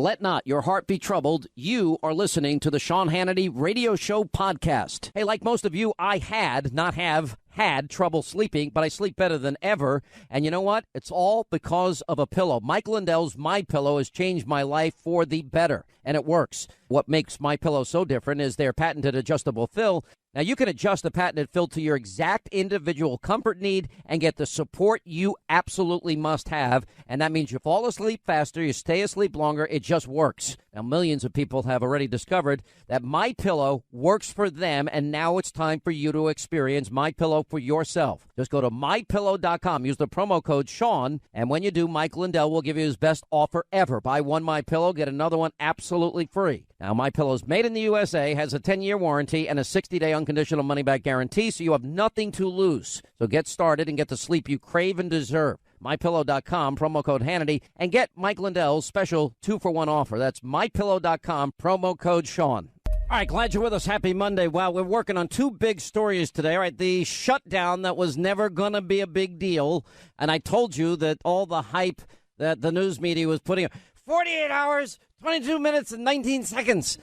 Let not your heart be troubled. You are listening to the Sean Hannity Radio Show podcast. Hey, like most of you, I had trouble sleeping, but I sleep better than ever. And you know what? It's all because of a pillow. Mike Lindell's My Pillow has changed my life for the better, and it works. What makes My Pillow so different is their patented adjustable fill. Now, you can adjust the patented fill to your exact individual comfort need and get the support you absolutely must have. And that means you fall asleep faster, you stay asleep longer. It just works. Now, millions of people have already discovered that My Pillow works for them, and now it's time for you to experience My Pillow for yourself. Just go to mypillow.com. Use the promo code Sean, and when you do, Mike Lindell will give you his best offer ever. Buy one My Pillow, get another one absolutely free. Now, My Pillow is made in the USA, has a 10-year warranty, and a 60-day unconditional money-back guarantee, so you have nothing to lose. So get started and get the sleep you crave and deserve. MyPillow.com, promo code Hannity, and get Mike Lindell's special 2-for-1 offer. That's MyPillow.com, promo code Sean. All right, glad you're with us. Happy Monday. Well, we're working on two big stories today. All right, the shutdown that was never going to be a big deal, and I told you that all the hype that the news media was putting 48 hours, 22 minutes, and 19 seconds.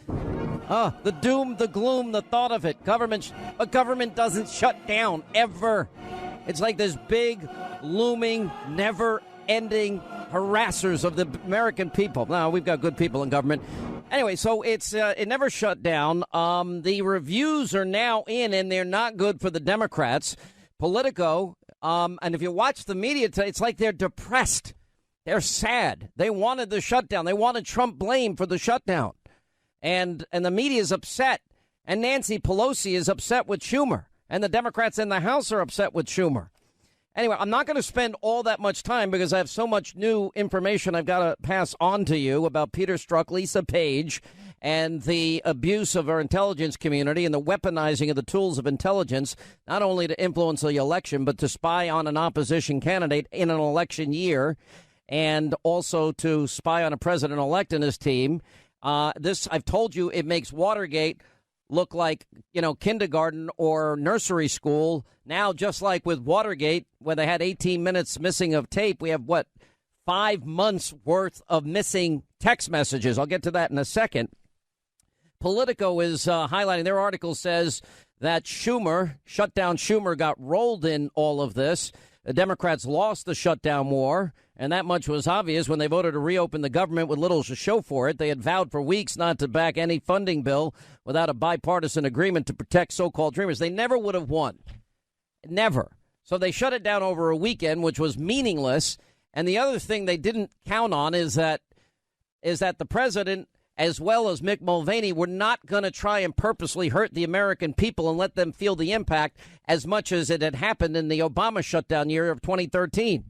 The doom, the gloom, the thought of it. But government doesn't shut down, ever. It's like this big, looming, never-ending harassers of the American people. Now, we've got good people in government. Anyway, so it never shut down. The reviews are now in, and they're not good for the Democrats. Politico, and if you watch the media today, it's like they're depressed. They're sad. They wanted the shutdown. They wanted Trump blamed for the shutdown. And the media is upset. And Nancy Pelosi is upset with Schumer. And the Democrats in the House are upset with Schumer. Anyway, I'm not going to spend all that much time because I have so much new information I've got to pass on to you about Peter Strzok, Lisa Page, and the abuse of our intelligence community and the weaponizing of the tools of intelligence, not only to influence the election, but to spy on an opposition candidate in an election year, and also to spy on a president-elect and his team. This, I've told you, it makes Watergate look like, kindergarten or nursery school. Now, just like with Watergate, where they had 18 minutes missing of tape, we have, 5 months worth of missing text messages. I'll get to that in a second. Politico is highlighting, their article says that shutdown Schumer got rolled in all of this. The Democrats lost the shutdown war, and that much was obvious when they voted to reopen the government with little to show for it. They had vowed for weeks not to back any funding bill without a bipartisan agreement to protect so-called dreamers. They never would have won. Never. So they shut it down over a weekend, which was meaningless. And the other thing they didn't count on is that the president, as well as Mick Mulvaney, were not going to try and purposely hurt the American people and let them feel the impact as much as it had happened in the Obama shutdown year of 2013.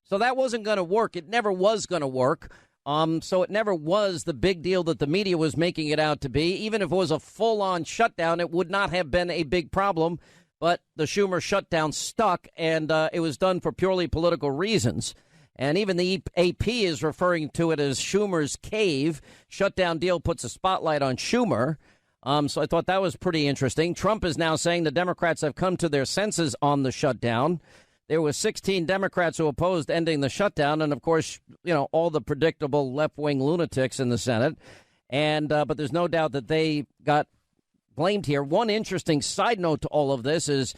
So that wasn't going to work. It never was going to work. So it never was the big deal that the media was making it out to be. Even if it was a full-on shutdown, it would not have been a big problem. But the Schumer shutdown stuck, and it was done for purely political reasons. And even the AP is referring to it as Schumer's cave. Shutdown deal puts a spotlight on Schumer. So I thought that was pretty interesting. Trump is now saying the Democrats have come to their senses on the shutdown. There were 16 Democrats who opposed ending the shutdown. And, of course, all the predictable left-wing lunatics in the Senate. And but there's no doubt that they got blamed here. One interesting side note to all of this is,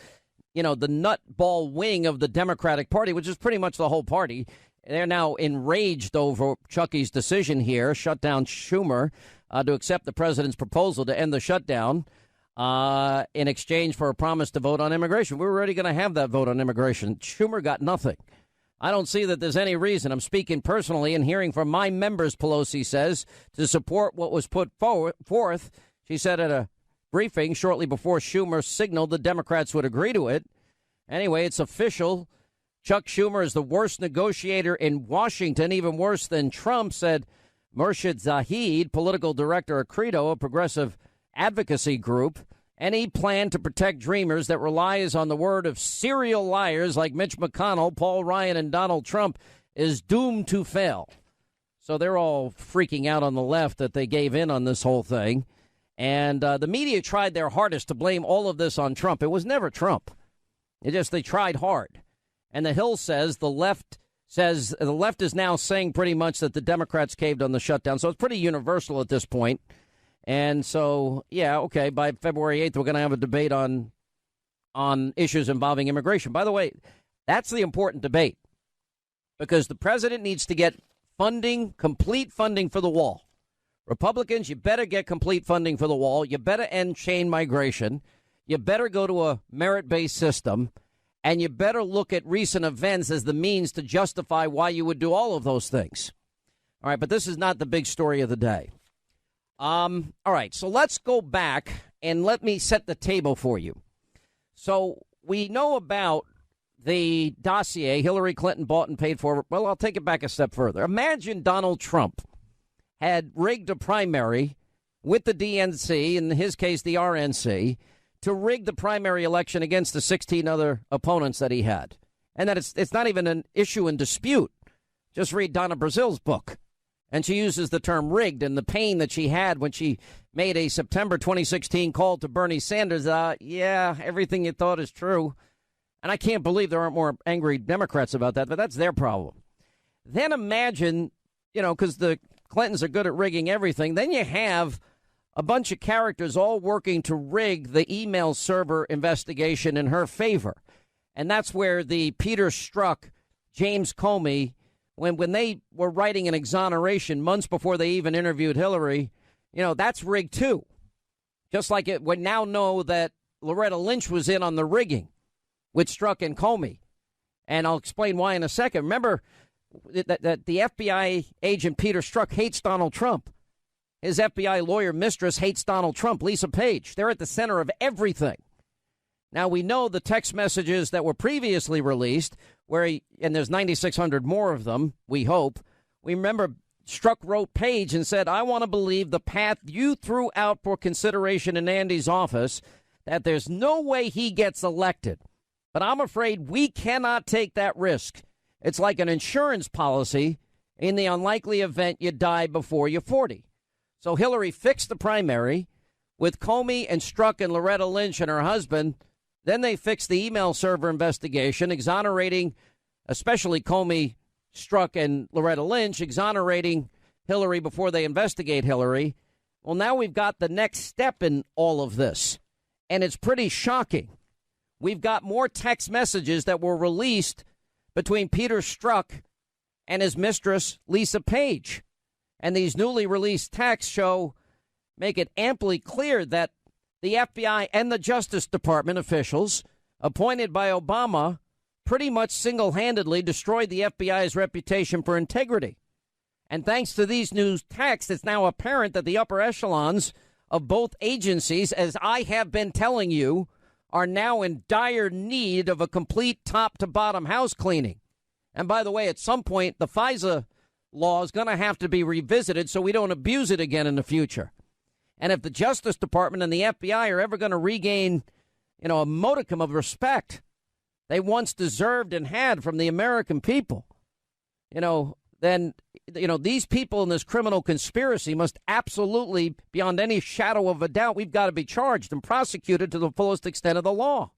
the nutball wing of the Democratic Party, which is pretty much the whole party. They're now enraged over Chucky's decision here, shut down Schumer, to accept the president's proposal to end the shutdown in exchange for a promise to vote on immigration. We were already going to have that vote on immigration. Schumer got nothing. I don't see that there's any reason. I'm speaking personally and hearing from my members, Pelosi says, to support what was put forth. She said at a briefing shortly before Schumer signaled the Democrats would agree to it. Anyway, it's official. Chuck Schumer is the worst negotiator in Washington, even worse than Trump, said Murshid Zahid, political director of Credo, a progressive advocacy group. Any plan to protect dreamers that relies on the word of serial liars like Mitch McConnell, Paul Ryan, and Donald Trump is doomed to fail. So they're all freaking out on the left that they gave in on this whole thing. And the media tried their hardest to blame all of this on Trump. It was never Trump. They tried hard. And the Hill says the left says the left is now saying pretty much that the Democrats caved on the shutdown. So it's pretty universal at this point. And so, yeah, okay, by February 8th, we're going to have a debate on issues involving immigration. By the way, that's the important debate because the president needs to get funding, complete funding for the wall. Republicans, you better get complete funding for the wall. You better end chain migration. You better go to a merit-based system. And you better look at recent events as the means to justify why you would do all of those things. All right, but this is not the big story of the day. All right, so let's go back and let me set the table for you. So we know about the dossier Hillary Clinton bought and paid for. Well, I'll take it back a step further. Imagine Donald Trump had rigged a primary with the DNC, in his case the RNC, to rig the primary election against the 16 other opponents that he had. And that it's not even an issue in dispute. Just read Donna Brazil's book. And she uses the term rigged and the pain that she had when she made a September 2016 call to Bernie Sanders. Yeah, everything you thought is true. And I can't believe there aren't more angry Democrats about that, but that's their problem. Then imagine, because the Clintons are good at rigging everything. Then you have a bunch of characters all working to rig the email server investigation in her favor. And that's where the Peter Strzok, James Comey, when they were writing an exoneration months before they even interviewed Hillary, that's rigged too. Just like we now know that Loretta Lynch was in on the rigging with Strzok and Comey. And I'll explain why in a second. Remember that the FBI agent Peter Strzok hates Donald Trump. His FBI lawyer mistress hates Donald Trump, Lisa Page. They're at the center of everything. Now, we know the text messages that were previously released, and there's 9,600 more of them, we hope. We remember Strzok wrote Page and said, I want to believe the path you threw out for consideration in Andy's office, that there's no way he gets elected. But I'm afraid we cannot take that risk. It's like an insurance policy in the unlikely event you die before you're 40. So Hillary fixed the primary with Comey and Strzok and Loretta Lynch and her husband. Then they fixed the email server investigation, exonerating especially Comey, Strzok, and Loretta Lynch, exonerating Hillary before they investigate Hillary. Well, now we've got the next step in all of this, and it's pretty shocking. We've got more text messages that were released between Peter Strzok and his mistress, Lisa Page. And these newly released texts make it amply clear that the FBI and the Justice Department officials appointed by Obama pretty much single-handedly destroyed the FBI's reputation for integrity. And thanks to these new texts, it's now apparent that the upper echelons of both agencies, as I have been telling you, are now in dire need of a complete top-to-bottom house cleaning. And by the way, at some point, the FISA law is going to have to be revisited so we don't abuse it again in the future. And if the Justice Department and the FBI are ever going to regain, a modicum of respect they once deserved and had from the American people, then, these people in this criminal conspiracy must absolutely, beyond any shadow of a doubt, we've got to be charged and prosecuted to the fullest extent of the law.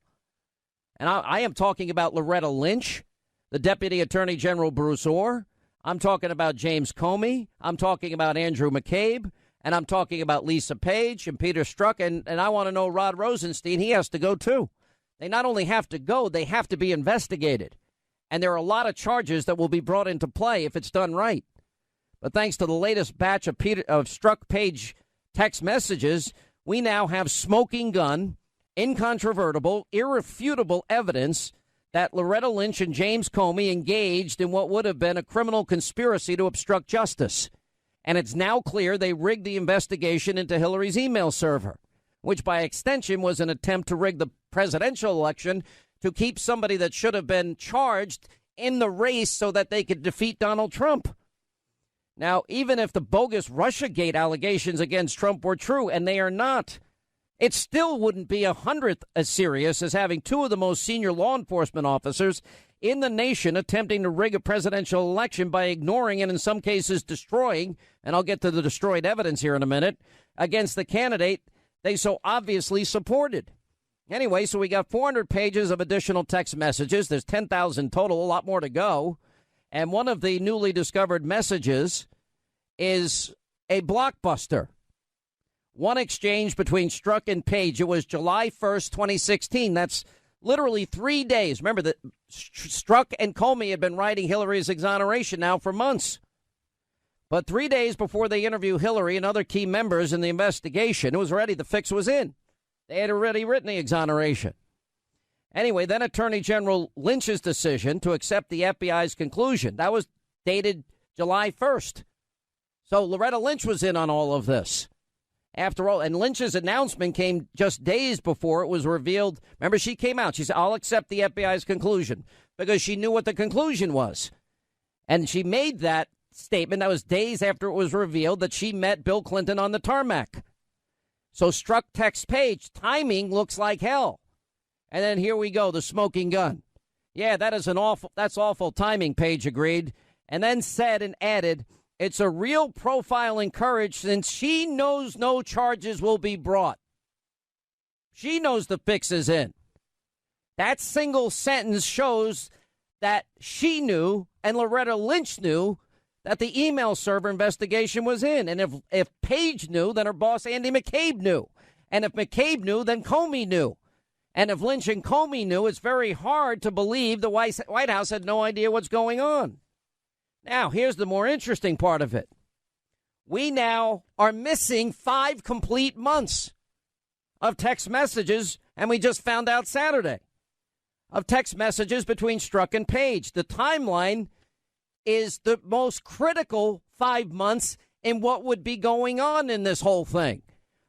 And I am talking about Loretta Lynch, the Deputy Attorney General Bruce Orr. I'm talking about James Comey. I'm talking about Andrew McCabe. And I'm talking about Lisa Page and Peter Strzok. And I want to know Rod Rosenstein. He has to go, too. They not only have to go, they have to be investigated. And there are a lot of charges that will be brought into play if it's done right. But thanks to the latest batch of Strzok Page text messages, we now have smoking gun, incontrovertible, irrefutable evidence that Loretta Lynch and James Comey engaged in what would have been a criminal conspiracy to obstruct justice. And it's now clear they rigged the investigation into Hillary's email server, which by extension was an attempt to rig the presidential election to keep somebody that should have been charged in the race so that they could defeat Donald Trump. Now, even if the bogus Russiagate allegations against Trump were true, and they are not, it still wouldn't be 100th as serious as having two of the most senior law enforcement officers in the nation attempting to rig a presidential election by ignoring and in some cases destroying, and I'll get to the destroyed evidence here in a minute, against the candidate they so obviously supported. Anyway, so we got 400 pages of additional text messages. There's 10,000 total, a lot more to go. And one of the newly discovered messages is a blockbuster. One exchange between Strzok and Page. It was July 1st, 2016. That's literally 3 days. Remember that Strzok and Comey had been writing Hillary's exoneration now for months. But 3 days before they interview Hillary and other key members in the investigation, it was already, the fix was in. They had already written the exoneration. Anyway, then Attorney General Lynch's decision to accept the FBI's conclusion. That was dated July 1st. So Loretta Lynch was in on all of this. After all, and Lynch's announcement came just days before it was revealed. Remember, she came out. She said, I'll accept the FBI's conclusion, because she knew what the conclusion was. And she made that statement. That was days after it was revealed that she met Bill Clinton on the tarmac. So Strzok texts Page, timing looks like hell. And then here we go, the smoking gun. Yeah, that's awful timing, Page agreed. And then said and added, it's a real profile in courage since she knows no charges will be brought. She knows the fix is in. That single sentence shows that she knew and Loretta Lynch knew that the email server investigation was in. And if Page knew, then her boss Andy McCabe knew. And if McCabe knew, then Comey knew. And if Lynch and Comey knew, it's very hard to believe the White House had no idea what's going on. Now, here's the more interesting part of it. We now are missing 5 complete months of text messages, and we just found out Saturday, of text messages between Strzok and Page. The timeline is the most critical 5 months in what would be going on in this whole thing.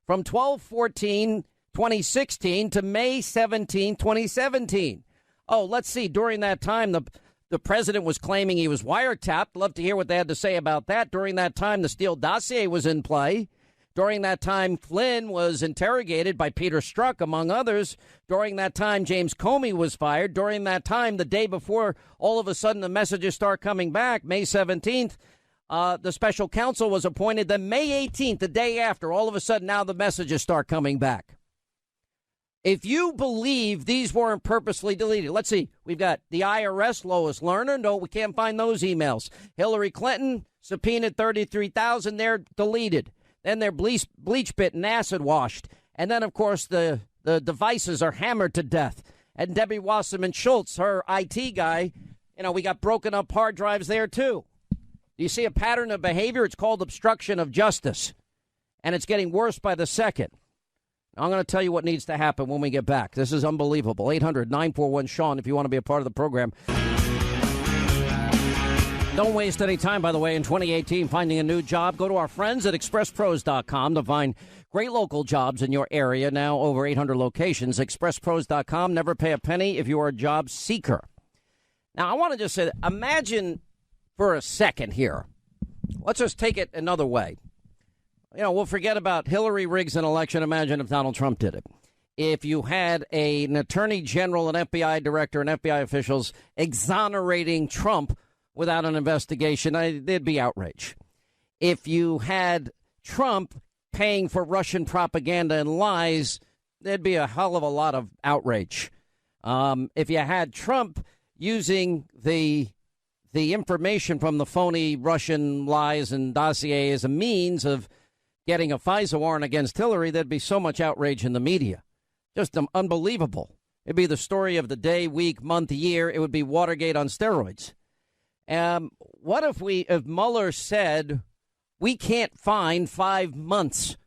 From 12/14/2016 to May 17, 2017. Oh, let's see. During that time, the president was claiming he was wiretapped. Love to hear what they had to say about that. During that time, the Steele dossier was in play. During that time, Flynn was interrogated by Peter Strzok, among others. During that time, James Comey was fired. During that time, the day before, all of a sudden, the messages start coming back. May 17th, the special counsel was appointed. Then May 18th, the day after, all of a sudden, now the messages start coming back. If you believe these weren't purposely deleted, let's see. We've got the IRS, Lois Lerner. No, we can't find those emails. Hillary Clinton subpoenaed 33,000. They're deleted. Then they're bleach bit and acid washed. And then, of course, the devices are hammered to death. And Debbie Wasserman Schultz, her IT guy, we got broken up hard drives there, too. Do you see a pattern of behavior? It's called obstruction of justice. And it's getting worse by the second. I'm going to tell you what needs to happen when we get back. This is unbelievable. 800-941-SEAN if you want to be a part of the program. Don't waste any time, by the way, in 2018 finding a new job. Go to our friends at expresspros.com to find great local jobs in your area. Now over 800 locations. Expresspros.com. Never pay a penny if you are a job seeker. Now, I want to just say, imagine for a second here. Let's just take it another way. We'll forget about Hillary rigs an election. Imagine if Donald Trump did it. If you had an attorney general, an FBI director, and FBI officials exonerating Trump without an investigation, there'd be outrage. If you had Trump paying for Russian propaganda and lies, there'd be a hell of a lot of outrage. If you had Trump using the information from the phony Russian lies and dossier as a means of getting a FISA warrant against Hillary, there'd be so much outrage in the media. Just unbelievable. It'd be the story of the day, week, month, year. It would be Watergate on steroids. What if Mueller said, we can't find 5 months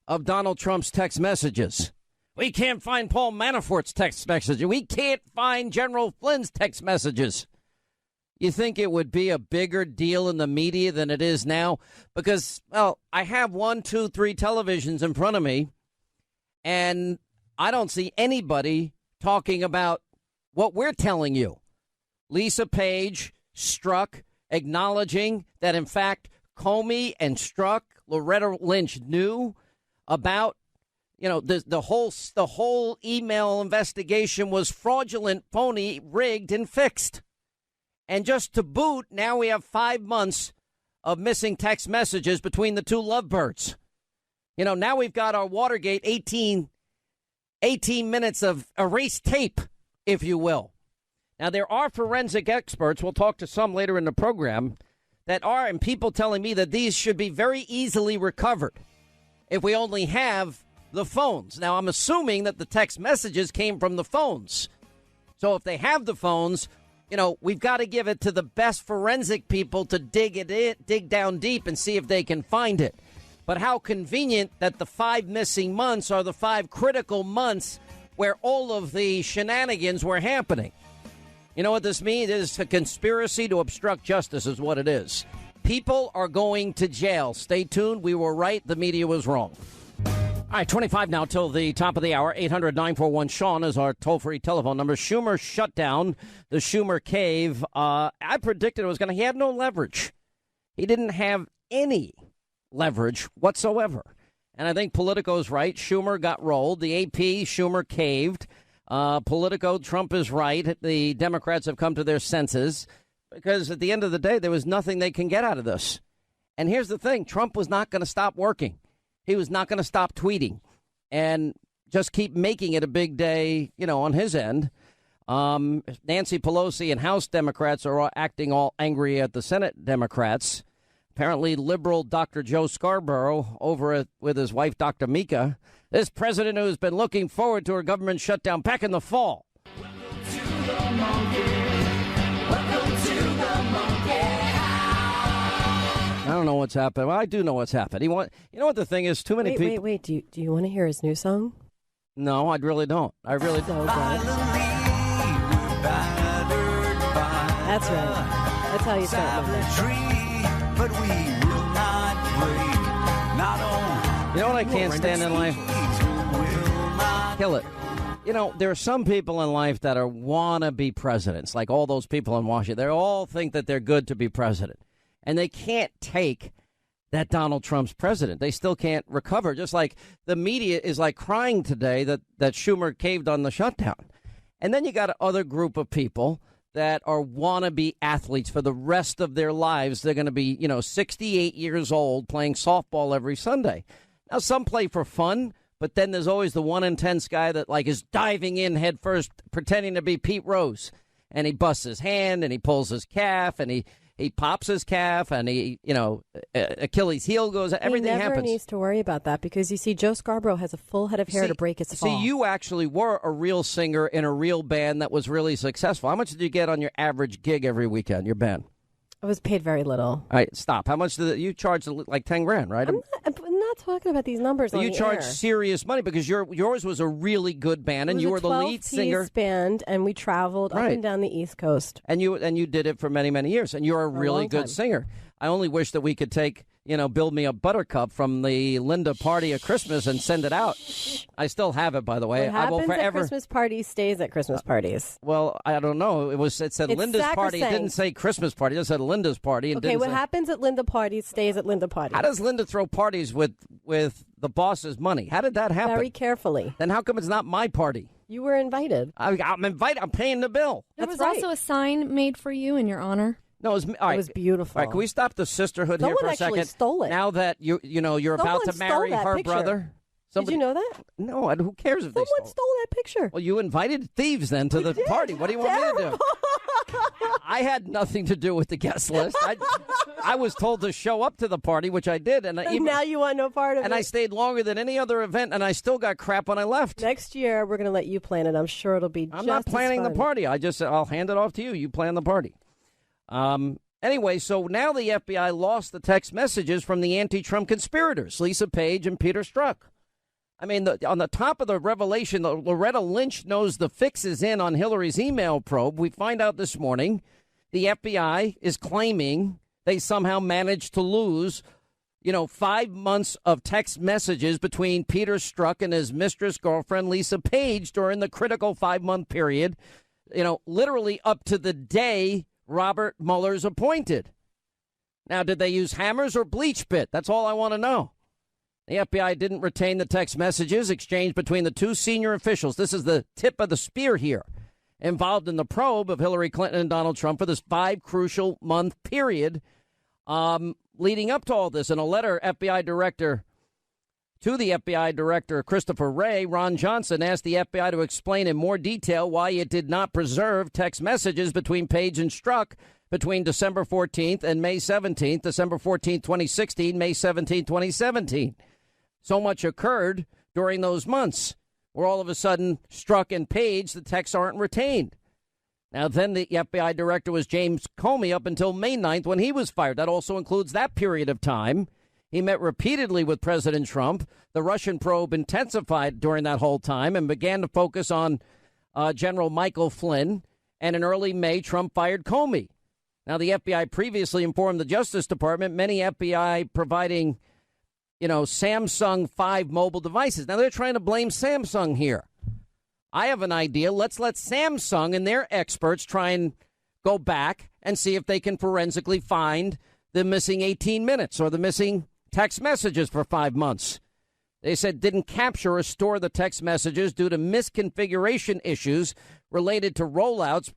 of Donald Trump's text messages? We can't find Paul Manafort's text messages. We can't find General Flynn's text messages. You think it would be a bigger deal in the media than it is now? Because, well, I have 1, 2, 3 televisions in front of me, and I don't see anybody talking about what we're telling you. Lisa Page, Strzok, acknowledging that, in fact, Comey and Strzok, Loretta Lynch knew about, the whole email investigation was fraudulent, phony, rigged, and fixed. And just to boot, now we have 5 months of missing text messages between the two lovebirds. Now we've got our Watergate 18 minutes of erased tape, if you will. Now, there are forensic experts, we'll talk to some later in the program, that are, and people telling me that these should be very easily recovered if we only have the phones. Now, I'm assuming that the text messages came from the phones. So if they have the phones, we've got to give it to the best forensic people to dig down deep and see if they can find it. But how convenient that the 5 missing months are the 5 critical months where all of the shenanigans were happening. You know what this means? It's a conspiracy to obstruct justice is what it is. People are going to jail. Stay tuned. We were right. The media was wrong. All right, 25 now till the top of the hour. 800-941-SEAN is our toll-free telephone number. Schumer shut down the Schumer cave. I predicted it was going to. He had no leverage. He didn't have any leverage whatsoever. And I think Politico's right. Schumer got rolled. The AP, Schumer caved. Politico, Trump is right. The Democrats have come to their senses because at the end of the day, there was nothing they can get out of this. And here's the thing. Trump was not going to stop working. He was not going to stop tweeting and just keep making it a big day, on his end. Nancy Pelosi and House Democrats are acting all angry at the Senate Democrats. Apparently, liberal Dr. Joe Scarborough over with his wife, Dr. Mika. This president who has been looking forward to her government shutdown back in the fall. Welcome to the monkey. Welcome to the monkey house. I don't know what's happened. Well, I do know what's happened. You know what the thing is? Too many people. Wait. Do you want to hear his new song? No, I really don't. I really don't. That's right. That's how you start Monday. But we will not break. Not on. You know what I can't stand in life? Kill it. There are some people in life that are wannabe presidents, like all those people in Washington. They all think that they're good to be president. And they can't take that Donald Trump's president. They still can't recover. Just like the media is like crying today that Schumer caved on the shutdown. And then you got another group of people that are wannabe athletes for the rest of their lives. They're going to be, 68 years old playing softball every Sunday. Now, some play for fun, but then there's always the 1 in 10 guy that is diving in head first, pretending to be Pete Rose. And he busts his hand and he pulls his calf and he pops his calf and he, Achilles heel goes, everything happens. He never needs to worry about that because you see, Joe Scarborough has a full head of hair to break his fall. See, you actually were a real singer in a real band that was really successful. How much did you get on your average gig every weekend, your band? I was paid very little. All right, stop. How much did you charge? Like $10,000, right? I'm not talking about these numbers. You charge serious money because yours was a really good band, and you were the lead singer. It was a 12-piece band, and we traveled up and down the East Coast. And you did it for many, many years, and you're a really good singer. I only wish that we could take, Build Me a Buttercup from the Linda party at Christmas and send it out. I still have it, by the way. What happens at Christmas parties stays at Christmas parties. Well, I don't know. It said Linda's party. It didn't say Christmas party. It just said Linda's party. Okay, what happens at Linda parties stays at Linda parties. How does Linda throw parties with the boss's money? How did that happen? Very carefully. Then how come it's not my party? You were invited. I'm invited. I'm paying the bill. There was also a sign made for you in your honor. No, it was beautiful. All right, can we stop the sisterhood here for a second? Someone actually stole it. Now that you're about to marry her brother. Did you know that? No, who cares if someone stole that picture? Well, you invited thieves then to the party. What do you want me to do? I had nothing to do with the guest list. I was told to show up to the party, which I did, and now you want no part of it. And I stayed longer than any other event, and I still got crap when I left. Next year, we're going to let you plan it. I'm sure it'll be. I'm not planning the party. I'll hand it off to you. You plan the party. Anyway, so now the FBI lost the text messages from the anti-Trump conspirators, Lisa Page and Peter Strzok. I mean, on the top of the revelation, Loretta Lynch knows the fix is in on Hillary's email probe. We find out this morning the FBI is claiming they somehow managed to lose, 5 months of text messages between Peter Strzok and his mistress girlfriend, Lisa Page, during the critical 5-month period, literally up to the day Robert Mueller's appointed. Now, did they use hammers or bleach bit? That's all I want to know. The FBI didn't retain the text messages exchanged between the two senior officials. This is the tip of the spear here, involved in the probe of Hillary Clinton and Donald Trump for this 5 crucial month period leading up to all this. In a letter, FBI Director To the FBI Director Christopher Wray, Ron Johnson asked the FBI to explain in more detail why it did not preserve text messages between Page and Strzok between December 14th and May 17th, December 14th, 2016, May 17th, 2017. So much occurred during those months where all of a sudden Strzok and Page, the texts aren't retained. Now, then the FBI director was James Comey up until May 9th when he was fired. That also includes that period of time. He met repeatedly with President Trump. The Russian probe intensified during that whole time and began to focus on General Michael Flynn. And in early May, Trump fired Comey. Now, the FBI previously informed the Justice Department, many FBI providing, Samsung 5 mobile devices. Now, they're trying to blame Samsung here. I have an idea. Let's let Samsung and their experts try and go back and see if they can forensically find the missing 18 minutes or the missing text messages for 5 months. They said didn't capture or store the text messages due to misconfiguration issues related to rollouts,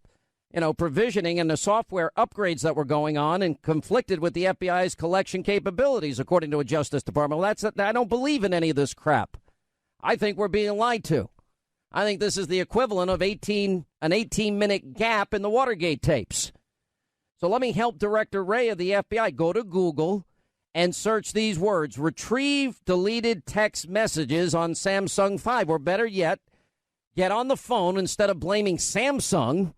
provisioning and the software upgrades that were going on and conflicted with the FBI's collection capabilities, according to a Justice Department. Well, I don't believe in any of this crap. I think we're being lied to. I think this is the equivalent of an 18-minute gap in the Watergate tapes. So let me help Director Wray of the FBI. Go to Google and search these words: retrieve deleted text messages on Samsung 5. Or better yet, get on the phone instead of blaming Samsung.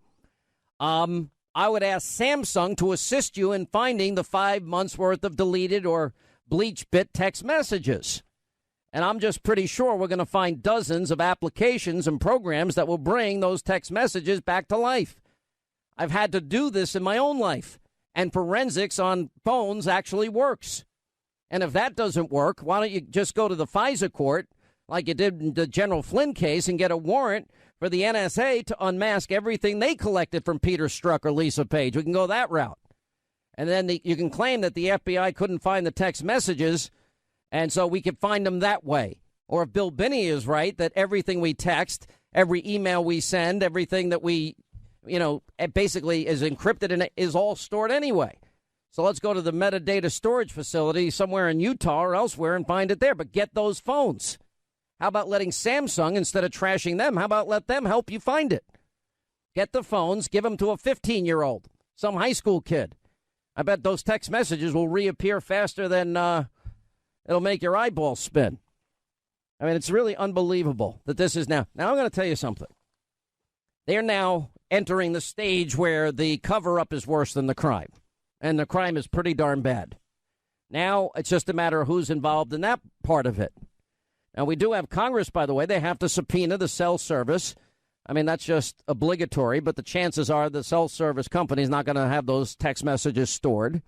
I would ask Samsung to assist you in finding the 5 months worth of deleted or bleach bit text messages. And I'm just pretty sure we're going to find dozens of applications and programs that will bring those text messages back to life. I've had to do this in my own life, and forensics on phones actually works. And if that doesn't work, why don't you just go to the FISA court like you did in the General Flynn case and get a warrant for the NSA to unmask everything they collected from Peter Strzok or Lisa Page? We can go that route. And then you can claim that the FBI couldn't find the text messages, and so we could find them that way. Or if Bill Binney is right, that everything we text, every email we send, everything that we, basically is encrypted and is all stored anyway. So let's go to the metadata storage facility somewhere in Utah or elsewhere and find it there. But get those phones. How about letting Samsung, instead of trashing them, how about let them help you find it? Get the phones, give them to a 15-year-old, some high school kid. I bet those text messages will reappear faster than it'll make your eyeballs spin. I mean, it's really unbelievable that this is now. Now, I'm going to tell you something. They're now entering the stage where the cover-up is worse than the crime. And the crime is pretty darn bad. Now, it's just a matter of who's involved in that part of it. Now, we do have Congress, by the way. They have to subpoena the cell service. I mean, that's just obligatory, but the chances are the cell service company is not going to have those text messages stored.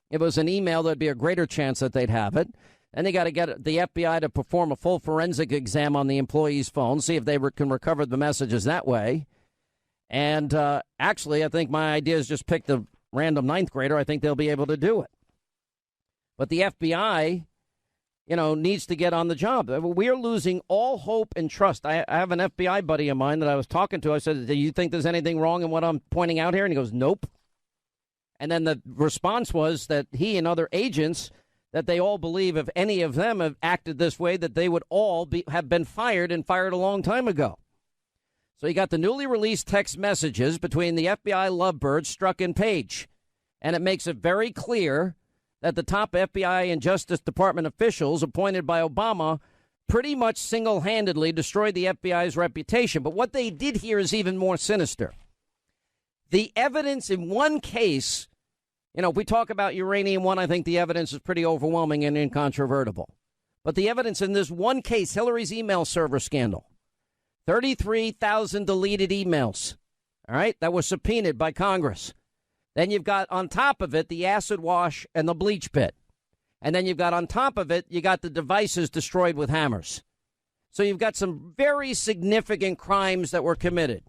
If it was an email, there'd be a greater chance that they'd have it. And they got to get the FBI to perform a full forensic exam on the employee's phone, see if they can recover the messages that way. And actually, I think my idea is just pick the random ninth grader. I think they'll be able to do it. But the FBI, needs to get on the job. We're losing all hope and trust. I have an FBI buddy of mine that I was talking to. I said, do you think there's anything wrong in what I'm pointing out here? And he goes, nope. And then the response was that he and other agents, that they all believe if any of them have acted this way, that they would all have been fired and fired a long time ago. So you got the newly released text messages between the FBI lovebirds, Strzok and Page. And it makes it very clear that the top FBI and Justice Department officials appointed by Obama pretty much single-handedly destroyed the FBI's reputation. But what they did here is even more sinister. The evidence in one case, if we talk about Uranium One, I think the evidence is pretty overwhelming and incontrovertible. But the evidence in this one case, Hillary's email server scandal, 33,000 deleted emails, all right, that were subpoenaed by Congress. Then you've got on top of it the acid wash and the bleach pit. And then you've got on top of it, you got the devices destroyed with hammers. So you've got some very significant crimes that were committed.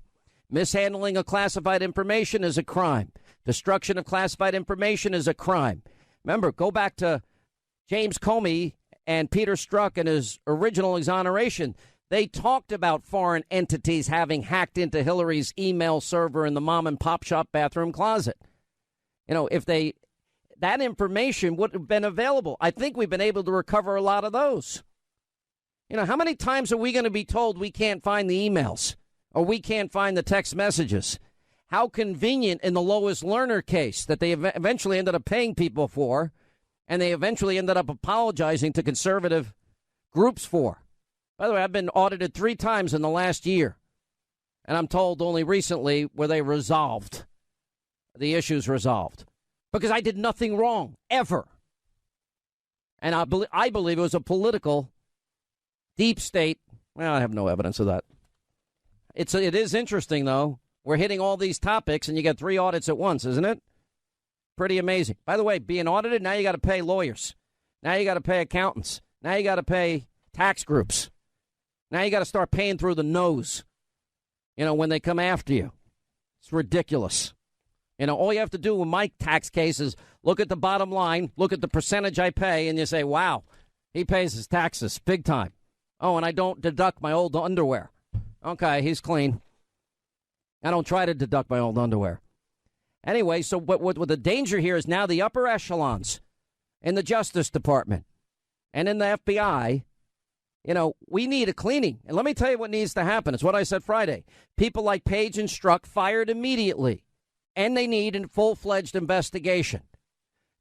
Mishandling of classified information is a crime. Destruction of classified information is a crime. Remember, go back to James Comey and Peter Strzok and his original exoneration. They talked about foreign entities having hacked into Hillary's email server in the mom and pop shop bathroom closet. If that information would have been available, I think we've been able to recover a lot of those. How many times are we going to be told we can't find the emails or we can't find the text messages? How convenient in the Lois Lerner case that they eventually ended up paying people for, and they eventually ended up apologizing to conservative groups for. By the way, I've been audited 3 times in the last year, and I'm told only recently were they resolved, the issues resolved, because I did nothing wrong, ever. And I believe it was a political deep state. Well, I have no evidence of that. It is interesting, though. We're hitting all these topics, and you get 3 audits at once, isn't it? Pretty amazing. By the way, being audited, now you got to pay lawyers. Now you got to pay accountants. Now you got to pay tax groups. Now you got to start paying through the nose, when they come after you. It's ridiculous. All you have to do with my tax case is look at the bottom line, look at the percentage I pay, and you say, wow, he pays his taxes big time. Oh, and I don't deduct my old underwear. Okay, he's clean. I don't try to deduct my old underwear. Anyway, so what the danger here is now the upper echelons in the Justice Department and in the FBI, we need a cleaning. And let me tell you what needs to happen. It's what I said Friday. People like Page and Strzok fired immediately, and they need a full-fledged investigation.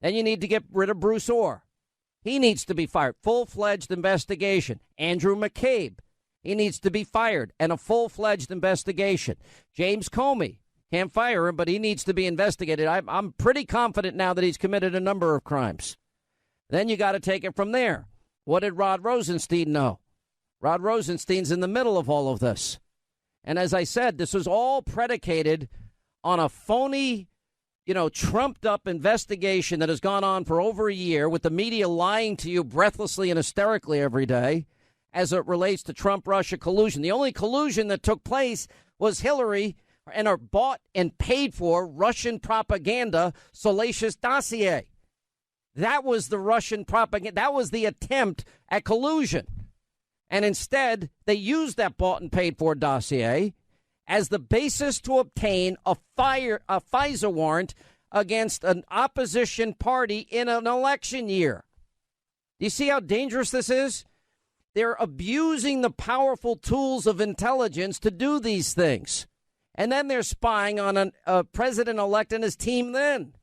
Then you need to get rid of Bruce Orr. He needs to be fired. Full-fledged investigation. Andrew McCabe. He needs to be fired and a full-fledged investigation. James Comey, can't fire him, but he needs to be investigated. I'm pretty confident now that he's committed a number of crimes. Then you got to take it from there. What did Rod Rosenstein know? Rod Rosenstein's in the middle of all of this. And as I said, this was all predicated on a phony, trumped-up investigation that has gone on for over a year with the media lying to you breathlessly and hysterically every day as it relates to Trump-Russia collusion. The only collusion that took place was Hillary and her bought and paid for Russian propaganda salacious dossier. That was the Russian propaganda. That was the attempt at collusion. And instead, they used that bought and paid for dossier as the basis to obtain a FISA warrant against an opposition party in an election year. Do you see how dangerous this is? They're abusing the powerful tools of intelligence to do these things. And then they're spying on a president-elect and his team then.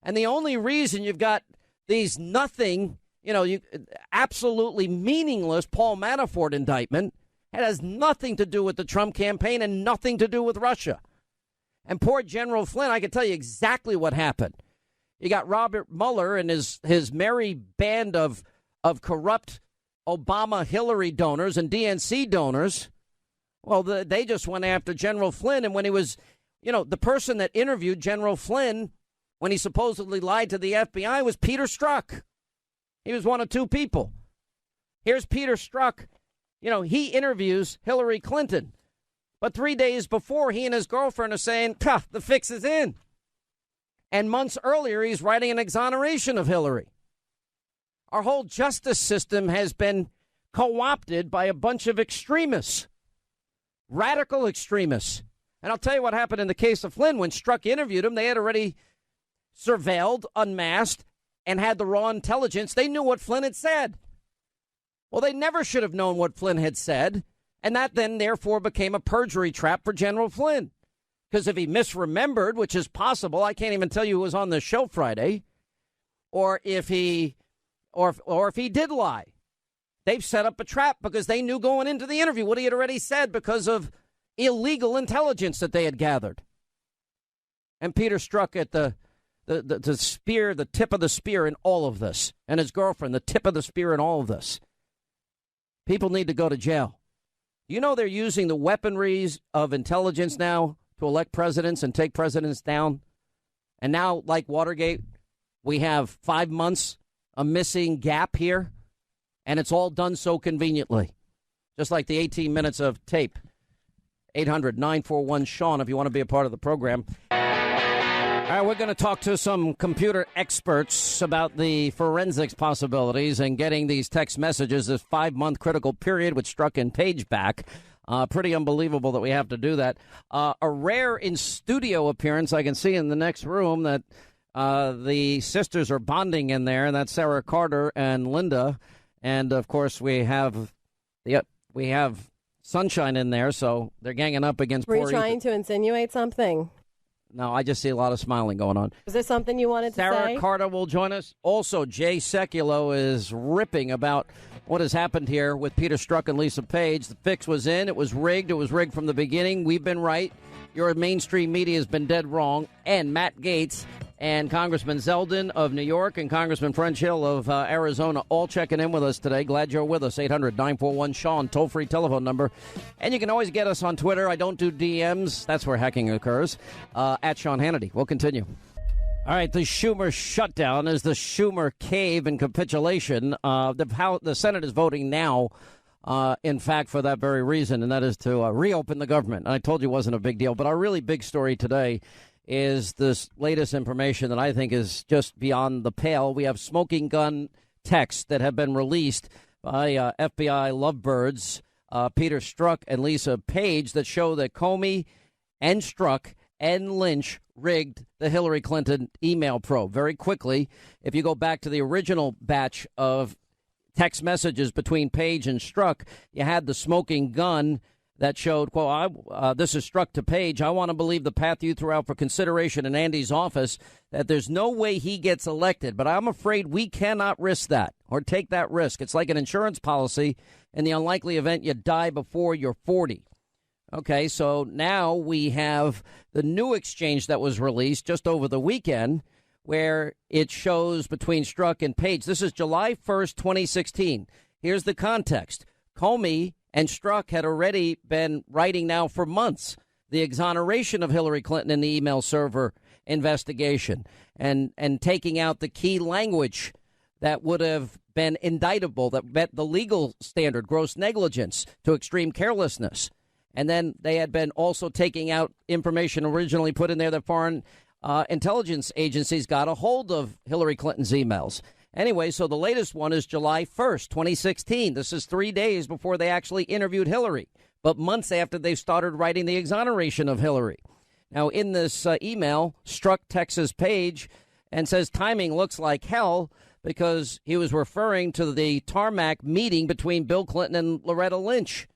And the only reason you've got these absolutely meaningless Paul Manafort indictment, it has nothing to do with the Trump campaign and nothing to do with Russia. And poor General Flynn, I can tell you exactly what happened. You got Robert Mueller and his merry band of corrupt Obama Hillary donors and DNC donors. Well, they just went after General Flynn. And when he was, the person that interviewed General Flynn when he supposedly lied to the FBI was Peter Strzok. He was one of 2 people. Here's Peter Strzok. He interviews Hillary Clinton. But 3 days before, he and his girlfriend are saying, the fix is in. And months earlier, he's writing an exoneration of Hillary. Our whole justice system has been co-opted by a bunch of extremists, radical extremists. And I'll tell you what happened in the case of Flynn. When Strzok interviewed him, they had already surveilled, unmasked, and had the raw intelligence. They knew what Flynn had said. Well, they never should have known what Flynn had said. And that then, therefore, became a perjury trap for General Flynn. Because if he misremembered, which is possible, I can't even tell you who was on the show Friday, or if he did lie, they've set up a trap because they knew going into the interview what he had already said because of illegal intelligence that they had gathered. And Peter Strzok at the spear, the tip of the spear in all of this, and his girlfriend, the tip of the spear in all of this. People need to go to jail. They're using the weaponries of intelligence now to elect presidents and take presidents down. And now, like Watergate, we have 5 months, a missing gap here, and it's all done so conveniently. Just like the 18 minutes of tape. 800-941-SEAN if you want to be a part of the program. All right, we're going to talk to some computer experts about the forensics possibilities and getting these text messages, this 5-month critical period with Strzok and Page back. Pretty unbelievable that we have to do that. A rare in-studio appearance. I can see in the next room that the sisters are bonding in there. That's Sarah Carter and Linda. And, of course, we have we have sunshine in there, so they're ganging up against Were you poor trying Ethan. to insinuate something? No, I just see a lot of smiling going on. Was there something you wanted to Sarah say? Carter will join us. Also, Jay Sekulow is ripping about what has happened here with Peter Strzok and Lisa Page. The fix was in. It was rigged. It was rigged from the beginning. We've been right. Your mainstream media has been dead wrong. And Matt Gaetz and Congressman Zeldin of New York and Congressman French Hill of Arizona all checking in with us today. Glad you're with us. 800-941-SEAN, toll-free telephone number. And you can always get us on Twitter. I don't do DMs. That's where hacking occurs. At Sean Hannity. We'll continue. All right, the Schumer shutdown is the Schumer cave and capitulation. The Senate is voting now, in fact, for that very reason, and that is to reopen the government. And I told you it wasn't a big deal, but our really big story today is this latest information that I think is just beyond the pale. We have smoking gun texts that have been released by FBI lovebirds, Peter Strzok and Lisa Page, that show that Comey and Strzok and Lynch rigged the Hillary Clinton email probe. Very quickly, if you go back to the original batch of text messages between Page and Strzok, you had the smoking gun that showed, quote, this is Strzok to Page. I want to believe the path you threw out for consideration in Andy's office, that there's no way he gets elected. But I'm afraid we cannot risk that or take that risk. It's like an insurance policy in the unlikely event you die before you're 40. Okay, so now we have the new exchange that was released just over the weekend where it shows between Strzok and Page. This is July 1st, 2016. Here's the context. Comey and Strzok had already been writing now for months the exoneration of Hillary Clinton in the email server investigation and taking out the key language that would have been indictable, that met the legal standard, gross negligence to extreme carelessness. And then they had been also taking out information originally put in there that foreign intelligence agencies got a hold of Hillary Clinton's emails. Anyway, so the latest one is July 1st, 2016. This is 3 days before they actually interviewed Hillary, but months after they started writing the exoneration of Hillary. Now, in this email, Strzok texts Page and says timing looks like hell because he was referring to the tarmac meeting between Bill Clinton and Loretta Lynch.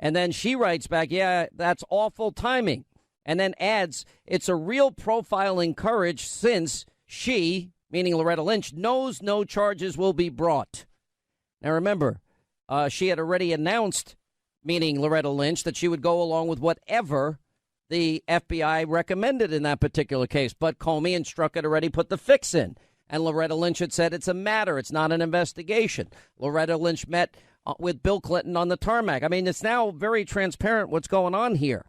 And then she writes back, yeah, that's awful timing. And then adds, it's a real profiling courage since she, meaning Loretta Lynch, knows no charges will be brought. Now, remember, she had already announced, meaning Loretta Lynch, that she would go along with whatever the FBI recommended in that particular case. But Comey and Strzok had already put the fix in. And Loretta Lynch had said it's a matter. It's not an investigation. Loretta Lynch met with Bill Clinton on the tarmac. I mean, it's now very transparent what's going on here.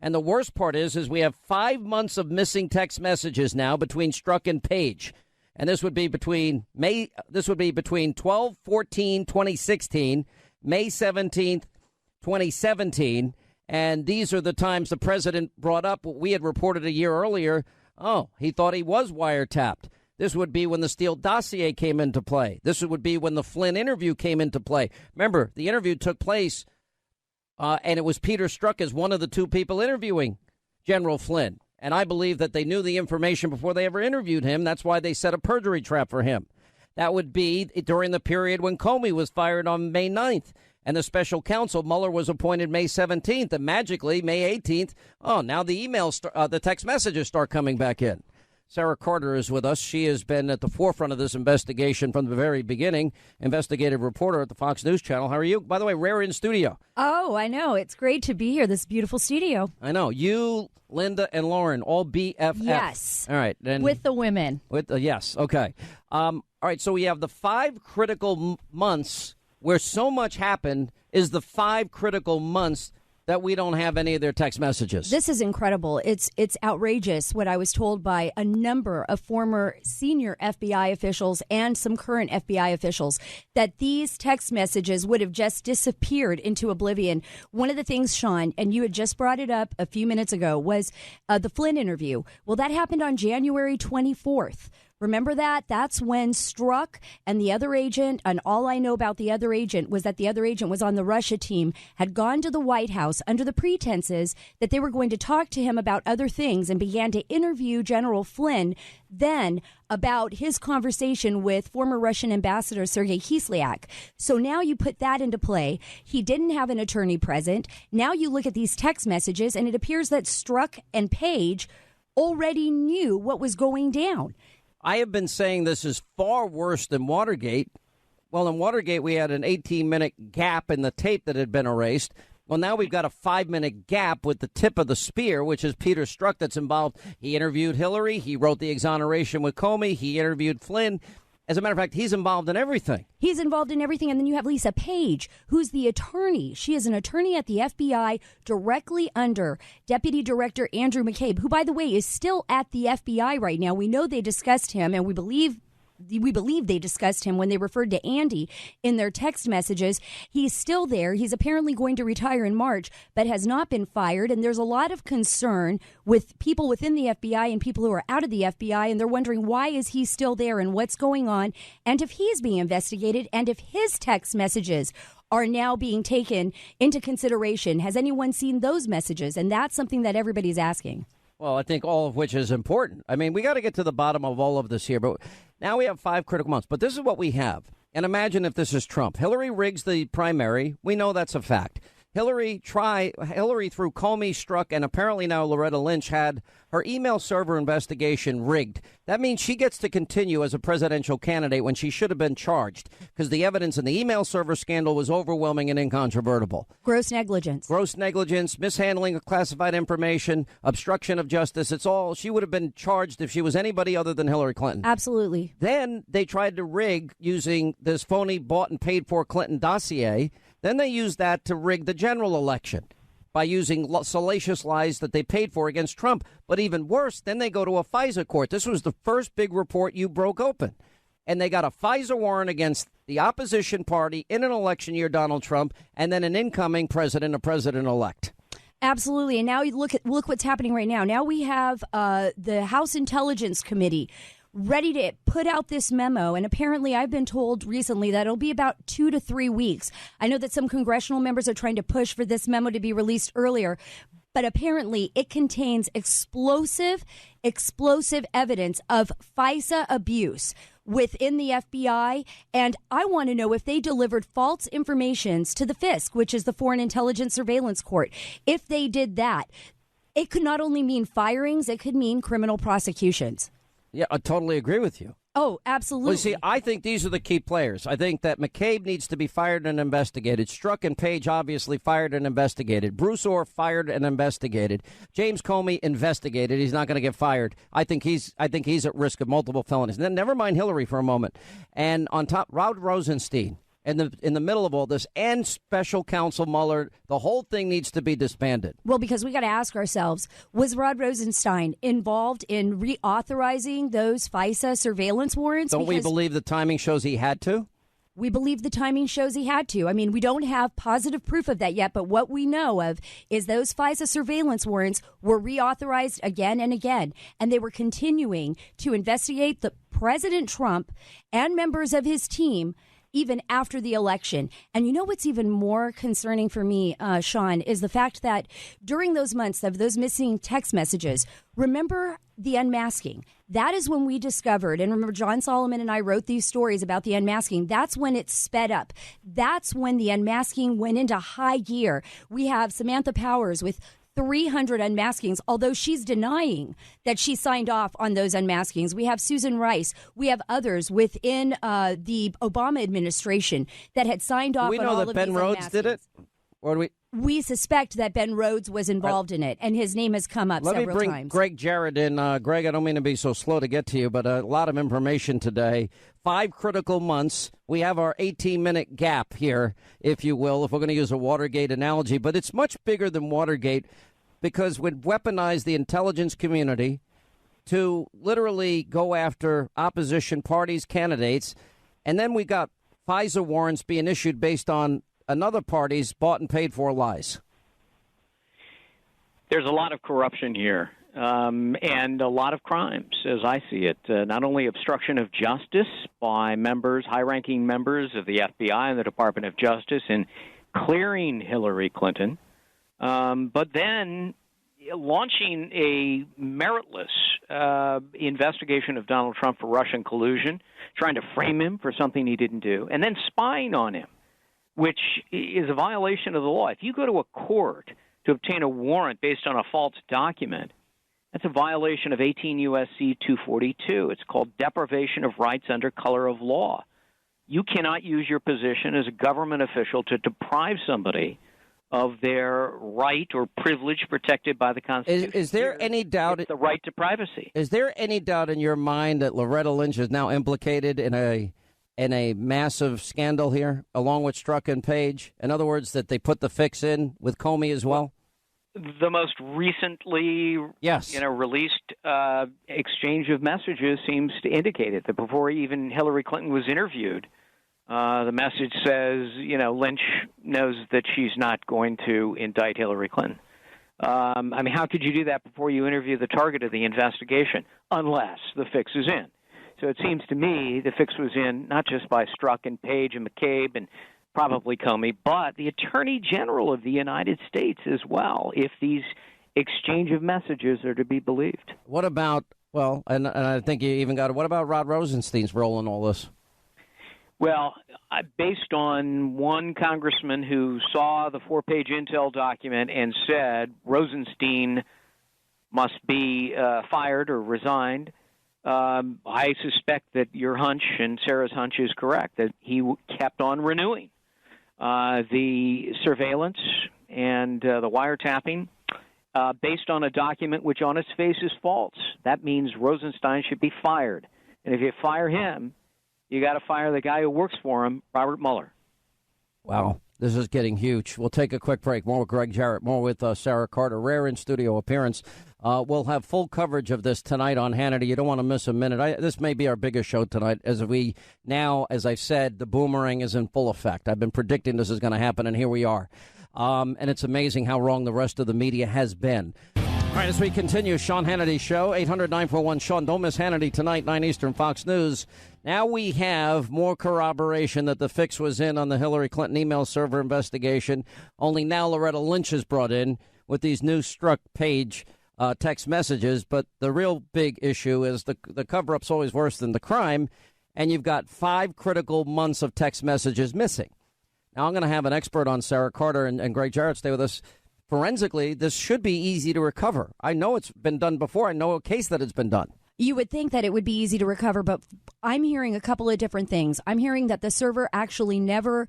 And the worst part is we have 5 months of missing text messages now between Strzok and Page. And this would be between 12/14/2016, May 17th, 2017. And these are the times the president brought up what we had reported a year earlier. Oh, he thought he was wiretapped. This would be when the Steele dossier came into play. This would be when the Flynn interview came into play. Remember, the interview took place, and it was Peter Strzok as one of the two people interviewing General Flynn. And I believe that they knew the information before they ever interviewed him. That's why they set a perjury trap for him. That would be during the period when Comey was fired on May 9th. And the special counsel, Mueller, was appointed May 17th. And magically, May 18th, now the the text messages start coming back in. Sarah Carter is with us. She has been at the forefront of this investigation from the very beginning. Investigative reporter at the Fox News Channel. How are you? By the way, rare in studio. Oh, I know. It's great to be here, this beautiful studio. I know. You, Linda, and Lauren, all BFF. Yes. All right. Then, with the women. Yes. Okay. All right. So we have the 5 critical months where so much happened is the 5 critical months that we don't have any of their text messages. This is incredible. It's outrageous what I was told by a number of former senior FBI officials and some current FBI officials, that these text messages would have just disappeared into oblivion. One of the things, Sean, and you had just brought it up a few minutes ago, was the Flynn interview. Well, that happened on January 24th. Remember that? That's when Strzok and the other agent, and all I know about the other agent was that the other agent was on the Russia team, had gone to the White House under the pretenses that they were going to talk to him about other things and began to interview General Flynn then about his conversation with former Russian ambassador Sergei Kislyak. So now you put that into play. He didn't have an attorney present. Now you look at these text messages, and it appears that Strzok and Page already knew what was going down. I have been saying this is far worse than Watergate. Well, in Watergate, we had an 18-minute gap in the tape that had been erased. Well, now we've got a 5-minute gap with the tip of the spear, which is Peter Strzok that's involved. He interviewed Hillary. He wrote the exoneration with Comey. He interviewed Flynn. As a matter of fact, he's involved in everything. He's involved in everything. And then you have Lisa Page, who's the attorney. She is an attorney at the FBI directly under Deputy Director Andrew McCabe, who, by the way, is still at the FBI right now. We know they discussed him, and we believe they discussed him when they referred to Andy in their text messages. He's still there. He's apparently going to retire in March, but has not been fired. And there's a lot of concern with people within the FBI and people who are out of the FBI. And they're wondering, why is he still there and what's going on? And if he's being investigated and if his text messages are now being taken into consideration. Has anyone seen those messages? And that's something that everybody's asking. Well, I think all of which is important. I mean, we got to get to the bottom of all of this here. But now we have 5 critical months. But this is what we have. And imagine if this is Trump. Hillary rigs the primary. We know that's a fact. Hillary through Comey, Strzok, and apparently now Loretta Lynch had her email server investigation rigged. That means she gets to continue as a presidential candidate when she should have been charged because the evidence in the email server scandal was overwhelming and incontrovertible. Gross negligence, mishandling of classified information, obstruction of justice. It's all. She would have been charged if she was anybody other than Hillary Clinton. Absolutely. Then they tried to rig using this phony bought and paid for Clinton dossier. Then they used that to rig the general election by using salacious lies that they paid for against Trump. But even worse, then they go to a FISA court. This was the first big report you broke open. And they got a FISA warrant against the opposition party in an election year, Donald Trump, and then an incoming president, a president-elect. Absolutely. And now you look what's happening right now. Now we have the House Intelligence Committee ready to put out this memo. And apparently I've been told recently that it'll be about 2 to 3 weeks. I know that some congressional members are trying to push for this memo to be released earlier, but apparently it contains explosive evidence of FISA abuse within the FBI. And I want to know if they delivered false informations to the FISC, which is the Foreign Intelligence Surveillance Court. If they did that, it could not only mean firings, it could mean criminal prosecutions. Yeah, I totally agree with you. Oh, absolutely. Well, see, I think these are the key players. I think that McCabe needs to be fired and investigated. Strzok and Page obviously fired and investigated. Bruce Orr fired and investigated. James Comey investigated. He's not going to get fired. I think he's at risk of multiple felonies. And then never mind Hillary for a moment. And on top, Rod Rosenstein. In the middle of all this, and special counsel Mueller, the whole thing needs to be disbanded. Well, because we got to ask ourselves, was Rod Rosenstein involved in reauthorizing those FISA surveillance warrants? Don't we believe the timing shows he had to? We believe the timing shows he had to. I mean, we don't have positive proof of that yet, but what we know of is those FISA surveillance warrants were reauthorized again and again, and they were continuing to investigate the President Trump and members of his team even after the election. And you know what's even more concerning for me, Sean, is the fact that during those months of those missing text messages, remember the unmasking. That is when we discovered, and remember John Solomon and I wrote these stories about the unmasking. That's when it sped up. That's when the unmasking went into high gear. We have Samantha Powers with 300 unmaskings, although she's denying that she signed off on those unmaskings. We have Susan Rice. We have others within the Obama administration that had signed off on all of these unmaskings. We know that Ben Rhodes did it? Or do we suspect that Ben Rhodes was involved in it, and his name has come up several times. Let me bring Greg Jarrett in. Greg, I don't mean to be so slow to get to you, but a lot of information today. 5 critical months. We have our 18-minute gap here, if you will, if we're going to use a Watergate analogy. But it's much bigger than Watergate because we'd weaponize the intelligence community to literally go after opposition parties, candidates. And then we got FISA warrants being issued based on another party's bought and paid for lies. There's a lot of corruption here, and a lot of crimes, as I see it. Not only obstruction of justice by members, high-ranking members of the FBI and the Department of Justice in clearing Hillary Clinton, but then launching a meritless investigation of Donald Trump for Russian collusion, trying to frame him for something he didn't do, and then spying on him, which is a violation of the law. If you go to a court to obtain a warrant based on a false document, that's a violation of 18 U.S.C. 242. It's called deprivation of rights under color of law. You cannot use your position as a government official to deprive somebody of their right or privilege protected by the Constitution. Is there any doubt? It's the right to privacy. Is there any doubt in your mind that Loretta Lynch is now implicated in a massive scandal here, along with Strzok and Page? In other words, that they put the fix in with Comey as well? The most recently released exchange of messages seems to indicate it, that before even Hillary Clinton was interviewed, the message says, Lynch knows that she's not going to indict Hillary Clinton. How could you do that before you interview the target of the investigation, unless the fix is in? So it seems to me the fix was in not just by Strzok and Page and McCabe and probably Comey, but the Attorney General of the United States as well, if these exchange of messages are to be believed. What about, and I think you even got it, what about Rod Rosenstein's role in all this? Well, based on one congressman who saw the 4-page intel document and said Rosenstein must be fired or resigned, I suspect that your hunch and Sarah's hunch is correct, that he kept on renewing the surveillance and the wiretapping based on a document which on its face is false. That means Rosenstein should be fired. And if you fire him, you got to fire the guy who works for him, Robert Mueller. Wow, this is getting huge. We'll take a quick break. More with Greg Jarrett, more with Sarah Carter. Rare in-studio appearance. We'll have full coverage of this tonight on Hannity. You don't want to miss a minute. This may be our biggest show tonight, as I said, the boomerang is in full effect. I've been predicting this is going to happen, and here we are. And it's amazing how wrong the rest of the media has been. All right, as we continue, Sean Hannity Show, 800-941-SEAN. Don't miss Hannity tonight, 9 Eastern, Fox News. Now we have more corroboration that the fix was in on the Hillary Clinton email server investigation. Only now Loretta Lynch is brought in with these new Strzok Page text messages. But the real big issue is the cover-up's always worse than the crime, and you've got 5 critical months of text messages missing. Now I'm going to have an expert on, Sarah Carter and Greg Jarrett, stay with us. Forensically, this should be easy to recover. I know it's been done before. I know a case that it's been done. You would think that it would be easy to recover, but I'm hearing a couple of different things. I'm hearing that the server actually never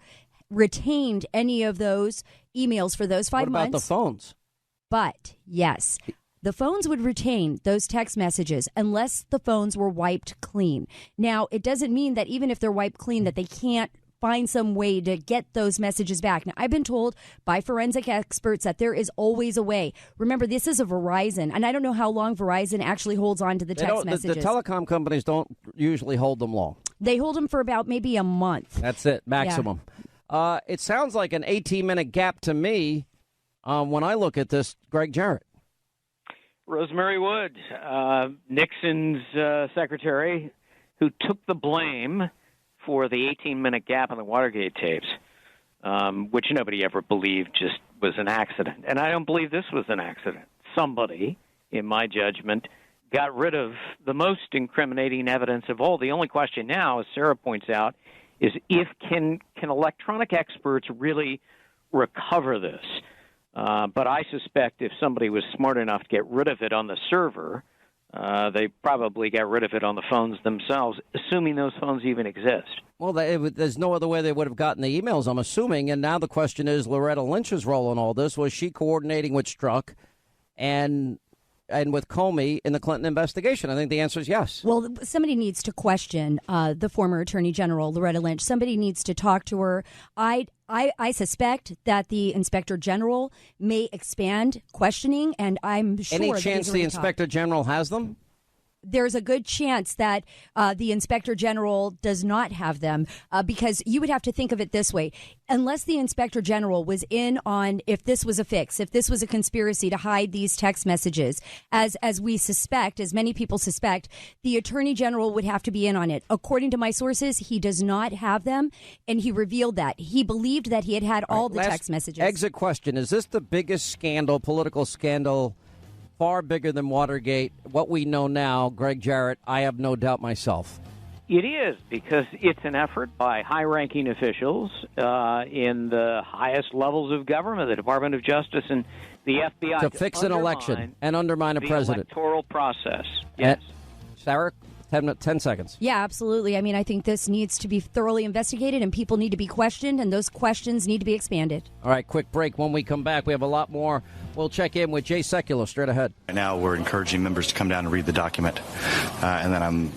retained any of those emails for those 5 months. What about the phones? But, yes, the phones would retain those text messages unless the phones were wiped clean. Now, it doesn't mean that even if they're wiped clean that they can't find some way to get those messages back. Now, I've been told by forensic experts that there is always a way. Remember, this is a Verizon, and I don't know how long Verizon actually holds on to the text messages. The telecom companies don't usually hold them long. They hold them for about maybe a month. That's it, maximum. Yeah. It sounds like an 18-minute gap to me when I look at this, Greg Jarrett. Rosemary Wood, Nixon's secretary, who took the blame for the 18-minute gap in the Watergate tapes, which nobody ever believed just was an accident. And I don't believe this was an accident. Somebody, in my judgment, got rid of the most incriminating evidence of all. The only question now, as Sarah points out, is can electronic experts really recover this? But I suspect if somebody was smart enough to get rid of it on the server, they probably got rid of it on the phones themselves, assuming those phones even exist. Well, there's no other way they would have gotten the emails, I'm assuming. And now the question is Loretta Lynch's role in all this. Was she coordinating with Strzok and with Comey in the Clinton investigation? I think the answer is yes. Well, somebody needs to question the former Attorney General, Loretta Lynch. Somebody needs to talk to her. I suspect that the Inspector General may expand questioning, and I'm sure any chance the Inspector General has them? there's a good chance that the Inspector General does not have them because you would have to think of it this way. Unless the Inspector General was in on if this was a fix, if this was a conspiracy to hide these text messages, as we suspect, as many people suspect, the Attorney General would have to be in on it. According to my sources, he does not have them, and he revealed that. He believed that he had all the text messages. Exit question. Is this the biggest scandal, political scandal, far bigger than Watergate? What we know now, Greg Jarrett, I have no doubt myself. It is, because it's an effort by high-ranking officials in the highest levels of government, the Department of Justice and the FBI, to fix an election and undermine a president. The electoral process. Yes. Sarah, 10 seconds. Yeah, absolutely. I mean, I think this needs to be thoroughly investigated, and people need to be questioned, and those questions need to be expanded. All right, quick break. When we come back, we have a lot more. We'll check in with Jay Sekulow straight ahead. Right now, we're encouraging members to come down and read the document. And then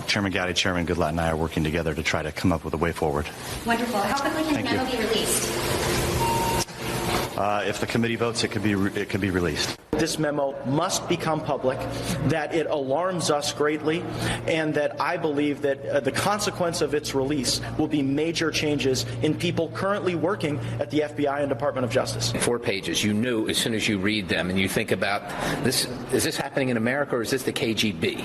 Chairman Gowdy, Chairman Goodlatte, and I are working together to try to come up with a way forward. Wonderful. How quickly can the memo be released? If the committee votes, it could be released. This memo must become public, that it alarms us greatly, and that I believe that the consequence of its release will be major changes in people currently working at the FBI and Department of Justice. 4 pages. You knew as soon as you read them and you think about this, is this happening in America or is this the KGB?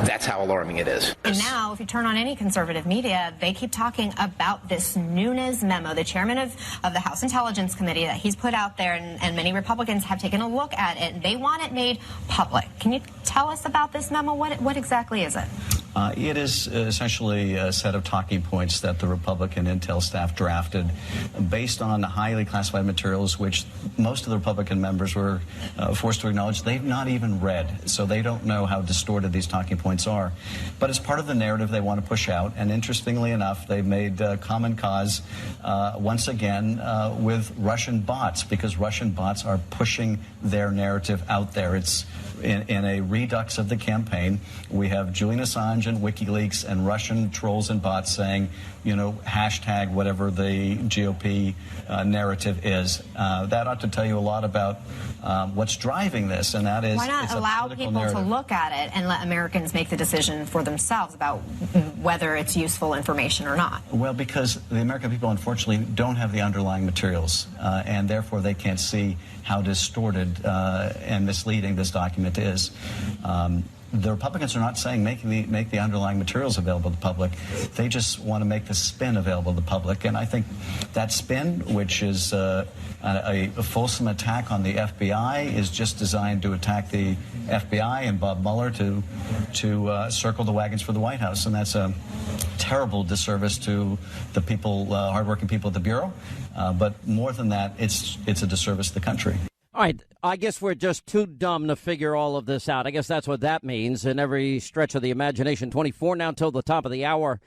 That's how alarming it is. And now, if you turn on any conservative media, they keep talking about this Nunes memo, the chairman of the House Intelligence Committee that he's put out there, and many Republicans have taken a look at it. They want it made public. Can you tell us about this memo? What exactly is it? It is essentially a set of talking points that the Republican intel staff drafted based on highly classified materials, which most of the Republican members were forced to acknowledge they've not even read, so they don't know how distorted these talking points are. But it's part of the narrative they want to push out, and interestingly enough, they've made common cause once again with Russian bots, because Russian bots are pushing their narrative out there. It's in a redux of the campaign. We have Julian Assange and WikiLeaks and Russian trolls and bots saying, hashtag whatever the GOP narrative is. That ought to tell you a lot about what's driving this, and that is, why not allow people to look at it and let Americans make the decision for themselves about whether it's useful information or not? Well, because the American people, unfortunately, don't have the underlying materials, and therefore they can't see how distorted and misleading this document is. The Republicans are not saying make the underlying materials available to the public. They just want to make the spin available to the public. And I think that spin, which is a fulsome attack on the FBI, is just designed to attack the FBI and Bob Mueller to circle the wagons for the White House. And that's a terrible disservice to the people, hardworking people at the Bureau. But more than that, it's a disservice to the country. All right, I guess we're just too dumb to figure all of this out. I guess that's what that means in every stretch of the imagination. 24 now until the top of the hour.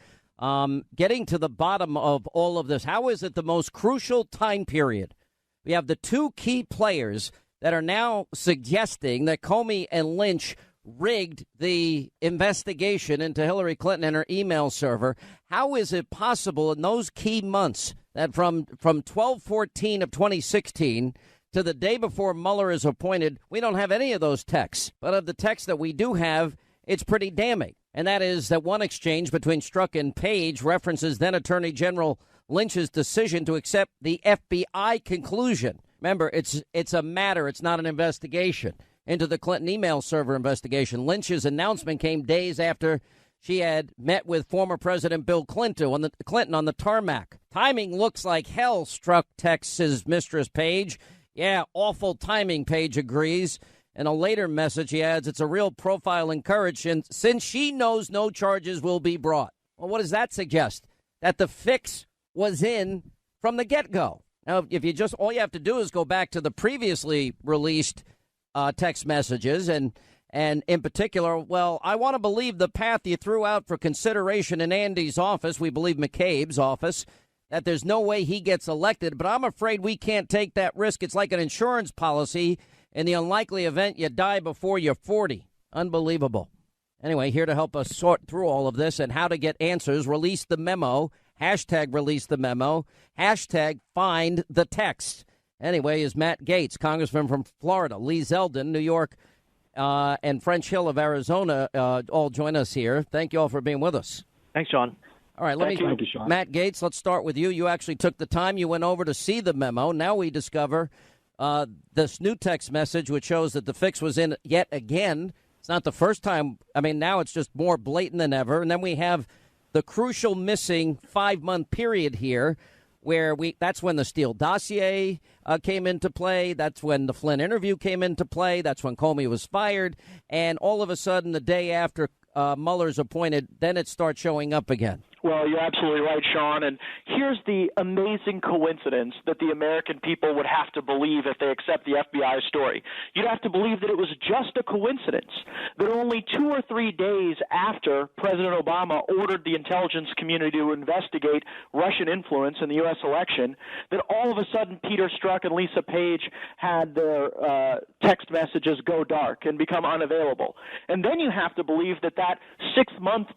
Getting to the bottom of all of this, how is it the most crucial time period? We have the two key players that are now suggesting that Comey and Lynch rigged the investigation into Hillary Clinton and her email server. How is it possible in those key months that from 12/14 of 2016 to the day before Mueller is appointed, we don't have any of those texts? But of the texts that we do have, it's pretty damning. And that is that one exchange between Strzok and Page references then Attorney General Lynch's decision to accept the FBI conclusion. Remember, it's a matter, it's not an investigation into the Clinton email server investigation. Lynch's announcement came days after she had met with former President Bill Clinton on the tarmac. Timing looks like hell, Strzok texts his mistress Page. Yeah, awful timing, Page agrees. In a later message, he adds, it's a real profile and courage since she knows no charges will be brought. Well, what does that suggest? That the fix was in from the get-go. Now, if you just, all you have to do is go back to the previously released text messages and in particular, well, I want to believe the path you threw out for consideration in Andy's office, we believe McCabe's office, that there's no way he gets elected, but I'm afraid we can't take that risk. It's like an insurance policy in the unlikely event you die before you're 40. Unbelievable. Anyway, here to help us sort through all of this and how to get answers, release the memo, hashtag release the memo, hashtag find the text. Anyway, is Matt Gaetz, congressman from Florida, Lee Zeldin, New York and French Hill of Arizona all join us here. Thank you all for being with us. Thanks, Sean. All right, Thank you, Sean. Matt Gaetz, let's start with you. You actually took the time. You went over to see the memo. Now we discover this new text message, which shows that the fix was in yet again. It's not the first time. I mean, now it's just more blatant than ever. And then we have the crucial missing 5-month period here where that's when the Steele dossier came into play. That's when the Flynn interview came into play. That's when Comey was fired. And all of a sudden, the day after Mueller's appointed, then it starts showing up again. Well, you're absolutely right, Sean. And here's the amazing coincidence that the American people would have to believe if they accept the FBI story. You'd have to believe that it was just a coincidence that only 2 or 3 days after President Obama ordered the intelligence community to investigate Russian influence in the U.S. election, that all of a sudden Peter Strzok and Lisa Page had their text messages go dark and become unavailable. And then you have to believe that 6-month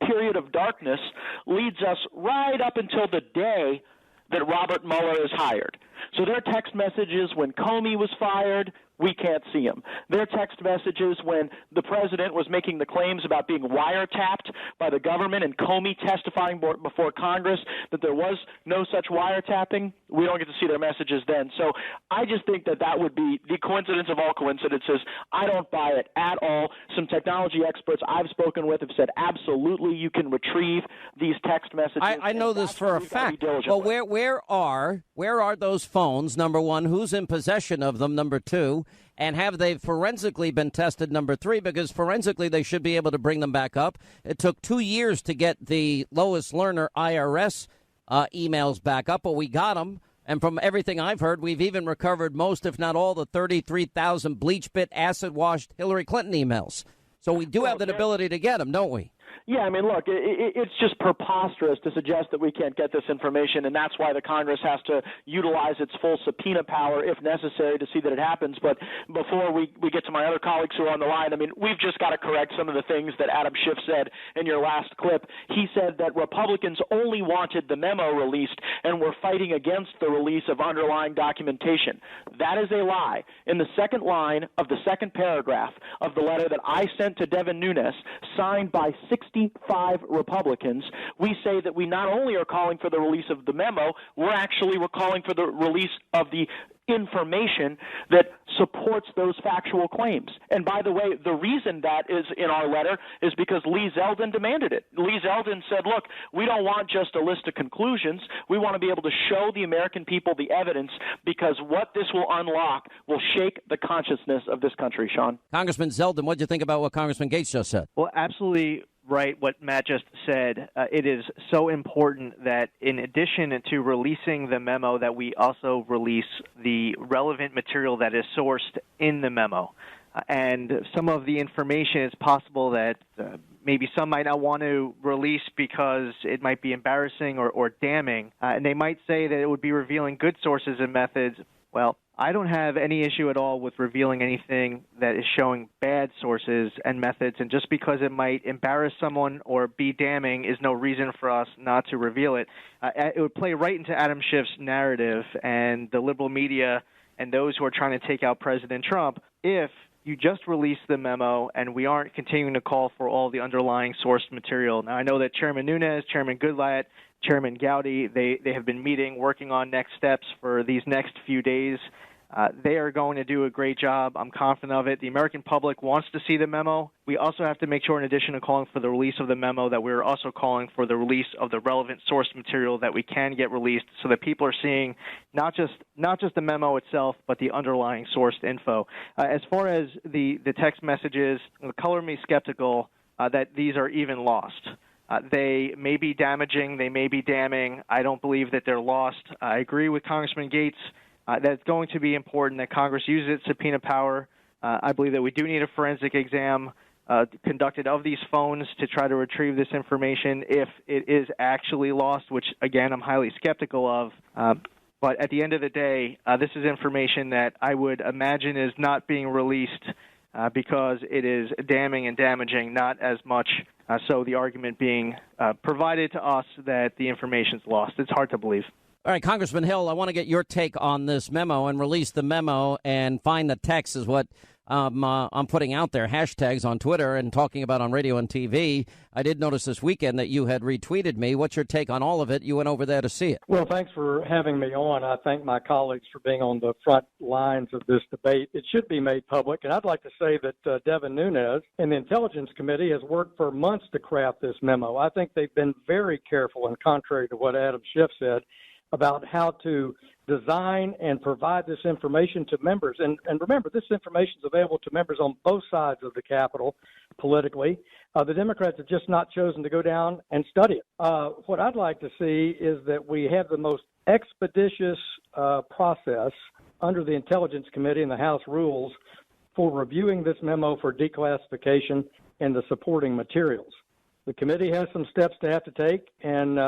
period of darkness leads us right up until the day that Robert Mueller is hired. So their text messages when Comey was fired, we can't see them. Their text messages when the president was making the claims about being wiretapped by the government and Comey testifying before Congress that there was no such wiretapping, we don't get to see their messages then. So I just think that would be the coincidence of all coincidences. I don't buy it at all. Some technology experts I've spoken with have said absolutely you can retrieve these text messages. I know this for a fact. Well, where are those phones, number one? Who's in possession of them, number two? And have they forensically been tested, number three? Because forensically they should be able to bring them back up. It took 2 years to get the Lois Lerner IRS emails back up, but we got them. And from everything I've heard, we've even recovered most, if not all, the 33,000 bleach-bit, acid-washed Hillary Clinton emails. So we do have the ability to get them, don't we? Yeah, I mean, look, it's just preposterous to suggest that we can't get this information, and that's why the Congress has to utilize its full subpoena power if necessary to see that it happens. But before we get to my other colleagues who are on the line, I mean, we've just got to correct some of the things that Adam Schiff said in your last clip. He said that Republicans only wanted the memo released and were fighting against the release of underlying documentation. That is a lie. In the second line of the second paragraph of the letter that I sent to Devin Nunes, signed by 65 Republicans, we say that we not only are calling for the release of the memo, we're calling for the release of the information that supports those factual claims. And by the way, the reason that is in our letter is because Lee Zeldin demanded it. Lee Zeldin said, look, we don't want just a list of conclusions. We want to be able to show the American people the evidence, because what this will unlock will shake the consciousness of this country, Sean. Congressman Zeldin, what do you think about what Congressman Gaetz just said? Well, absolutely right what Matt just said. It is so important that in addition to releasing the memo, that we also release the relevant material that is sourced in the memo. And some of the information, it's possible that maybe some might not want to release because it might be embarrassing or damning. And they might say that it would be revealing good sources and methods. Well, I don't have any issue at all with revealing anything that is showing bad sources and methods, and just because it might embarrass someone or be damning is no reason for us not to reveal it. It would play right into Adam Schiff's narrative and the liberal media and those who are trying to take out President Trump if you just release the memo and we aren't continuing to call for all the underlying sourced material. Now, I know that Chairman Nunes, Chairman Goodlatte, Chairman Gowdy, they have been meeting, working on next steps for these next few days. They are going to do a great job. I'm confident of it. The American public wants to see the memo. We also have to make sure, in addition to calling for the release of the memo, that we're also calling for the release of the relevant source material that we can get released, so that people are seeing not just the memo itself, but the underlying sourced info. As far as the text messages, color me skeptical that these are even lost. They may be damaging. They may be damning. I don't believe that they're lost. I agree with Congressman Gaetz that it's going to be important that Congress uses its subpoena power. I believe that we do need a forensic exam conducted of these phones to try to retrieve this information if it is actually lost, which, again, I'm highly skeptical of. But at the end of the day, this is information that I would imagine is not being released because it is damning and damaging, not as much so the argument being provided to us that the information's lost. It's hard to believe. All right, Congressman Hill, I want to get your take on this memo and release the memo and find the text is what I'm putting out there hashtags on Twitter and talking about on radio and TV. I did notice this weekend that you had retweeted me. What's your take on all of it? You went over there to see it. Well, thanks for having me on. I thank my colleagues for being on the front lines of this debate. It should be made public, and I'd like to say that Devin Nunes and the Intelligence Committee has worked for months to craft this memo. I think they've been very careful, and contrary to what Adam Schiff said, about how to design and provide this information to members. And remember, this information is available to members on both sides of the Capitol politically. The Democrats have just not chosen to go down and study it. What I'd like to see is that we have the most expeditious process under the Intelligence Committee and the House rules for reviewing this memo for declassification and the supporting materials. The committee has some steps to have to take, and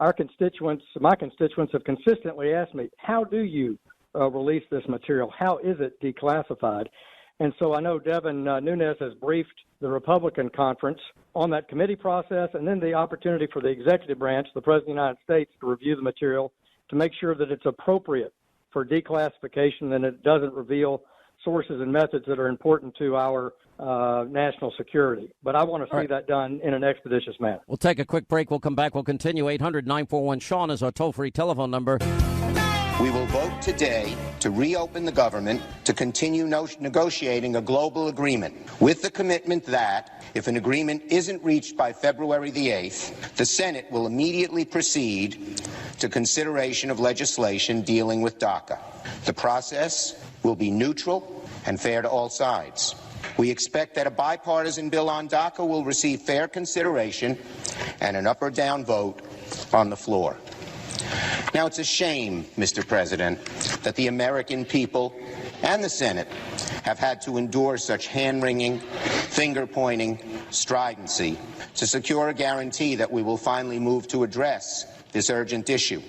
my constituents have consistently asked me, how do you release this material? How is it declassified? And so I know Devin Nunes has briefed the Republican conference on that committee process, and then the opportunity for the executive branch, the President of the United States, to review the material to make sure that it's appropriate for declassification and it doesn't reveal sources and methods that are important to our national security. But I want to see that done in an expeditious manner. We'll take a quick break. We'll come back. We'll continue. 800-941-SEAN is our toll-free telephone number. We will vote today to reopen the government to continue negotiating a global agreement with the commitment that if an agreement isn't reached by February the 8th, the Senate will immediately proceed to consideration of legislation dealing with DACA. The process will be neutral and fair to all sides. We expect that a bipartisan bill on DACA will receive fair consideration and an up or down vote on the floor. Now, it's a shame, Mr. President, that the American people and the Senate have had to endure such hand-wringing, finger-pointing stridency to secure a guarantee that we will finally move to address this urgent issue.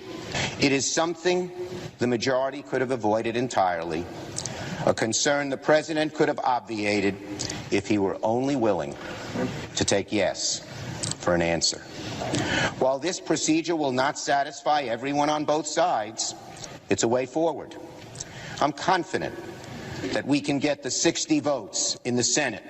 It is something the majority could have avoided entirely, a concern the President could have obviated if he were only willing to take yes for an answer. While this procedure will not satisfy everyone on both sides, it's a way forward. I'm confident that we can get the 60 votes in the Senate